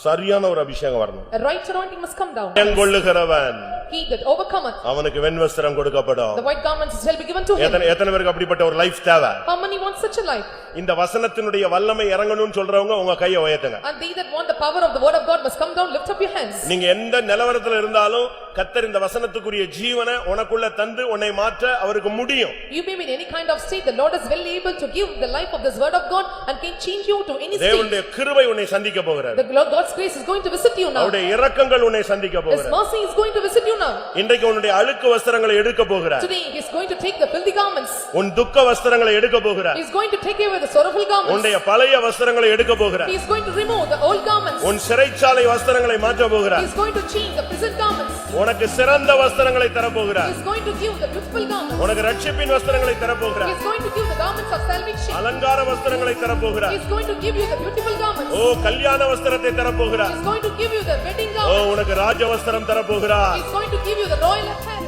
S1: சரியான ஒரு அபிஷேகம் வரணும்.
S2: A right anointing must come down.
S1: ஜெயங்கொள்ளுகிறவன்
S2: He that overcometh.
S1: அவனுக்கு வெண்வஸ்திரம் கொடுக்கப்படும்.
S2: The white garments shall be given to him.
S1: எத்தனை பேருக்கு அப்படிப்பட்ட ஒரு லைஃப் தேவை?
S2: How many want such a life?
S1: இந்த வசனத்தினுடைய வல்லமை இறங்கணும்னு சொல்றவங்க உங்க கையை உயர்த்துங்க.
S2: And they that want the power of the word of God must come down, lift up your hands.
S1: நீங்க எந்த நிலவரத்துல இருந்தாலும் கர்த்தர் இந்த வசனத்துக்குரிய ஜீவனை உனக்குள்ள தந்து உன்னை மாற்ற அவருக்கு முடியும்.
S2: You may be in any kind of state, the Lord is well able to give the life of this word of God and can change you to any state.
S1: தேவனுடைய கிருபை உன்னை சந்திக்க போகிறது.
S2: The God's grace is going to visit you now.
S1: அவருடைய இரக்கங்கள் உன்னை சந்திக்க
S2: His
S1: போகிறது.
S2: mercy is going to visit you now.
S1: இன்றைக்கு உன்னுடைய அழுக்கு வஸ்திரங்களை எடுக்க போகிறார்.
S2: Today he is going to take the filthy garments.
S1: உன் துக்க வஸ்திரங்களை எடுக்க போகிறார்.
S2: He is going to take away the sorrowful garments.
S1: உன்னுடைய பழைய வஸ்திரங்களை எடுக்க போகிறார்.
S2: He is going to remove the old garments.
S1: உன் சிறைச்சாலை வஸ்திரங்களை மாற்ற
S2: He
S1: போகிறார்.
S2: is going to change the prison garments.
S1: உனக்கு சிறந்த வஸ்திரங்களை தர
S2: He
S1: போகிறார்.
S2: is going to give the beautiful garments.
S1: உனக்கு ரட்சிப்பின் வஸ்திரங்களை தர
S2: He
S1: போகிறார்.
S2: is going to give the garments of salvation.
S1: அலங்கார வஸ்திரங்களை தர
S2: He
S1: போகிறார்.
S2: is going to give you the beautiful garments.
S1: ஓ கல்யாண வஸ்திரத்தை தர
S2: He
S1: போகிறார்.
S2: is going to give you the wedding
S1: O
S2: garments.
S1: உனக்கு ராஜ வஸ்திரம் தர போகிறார்.
S2: He is going to give you the royal attire.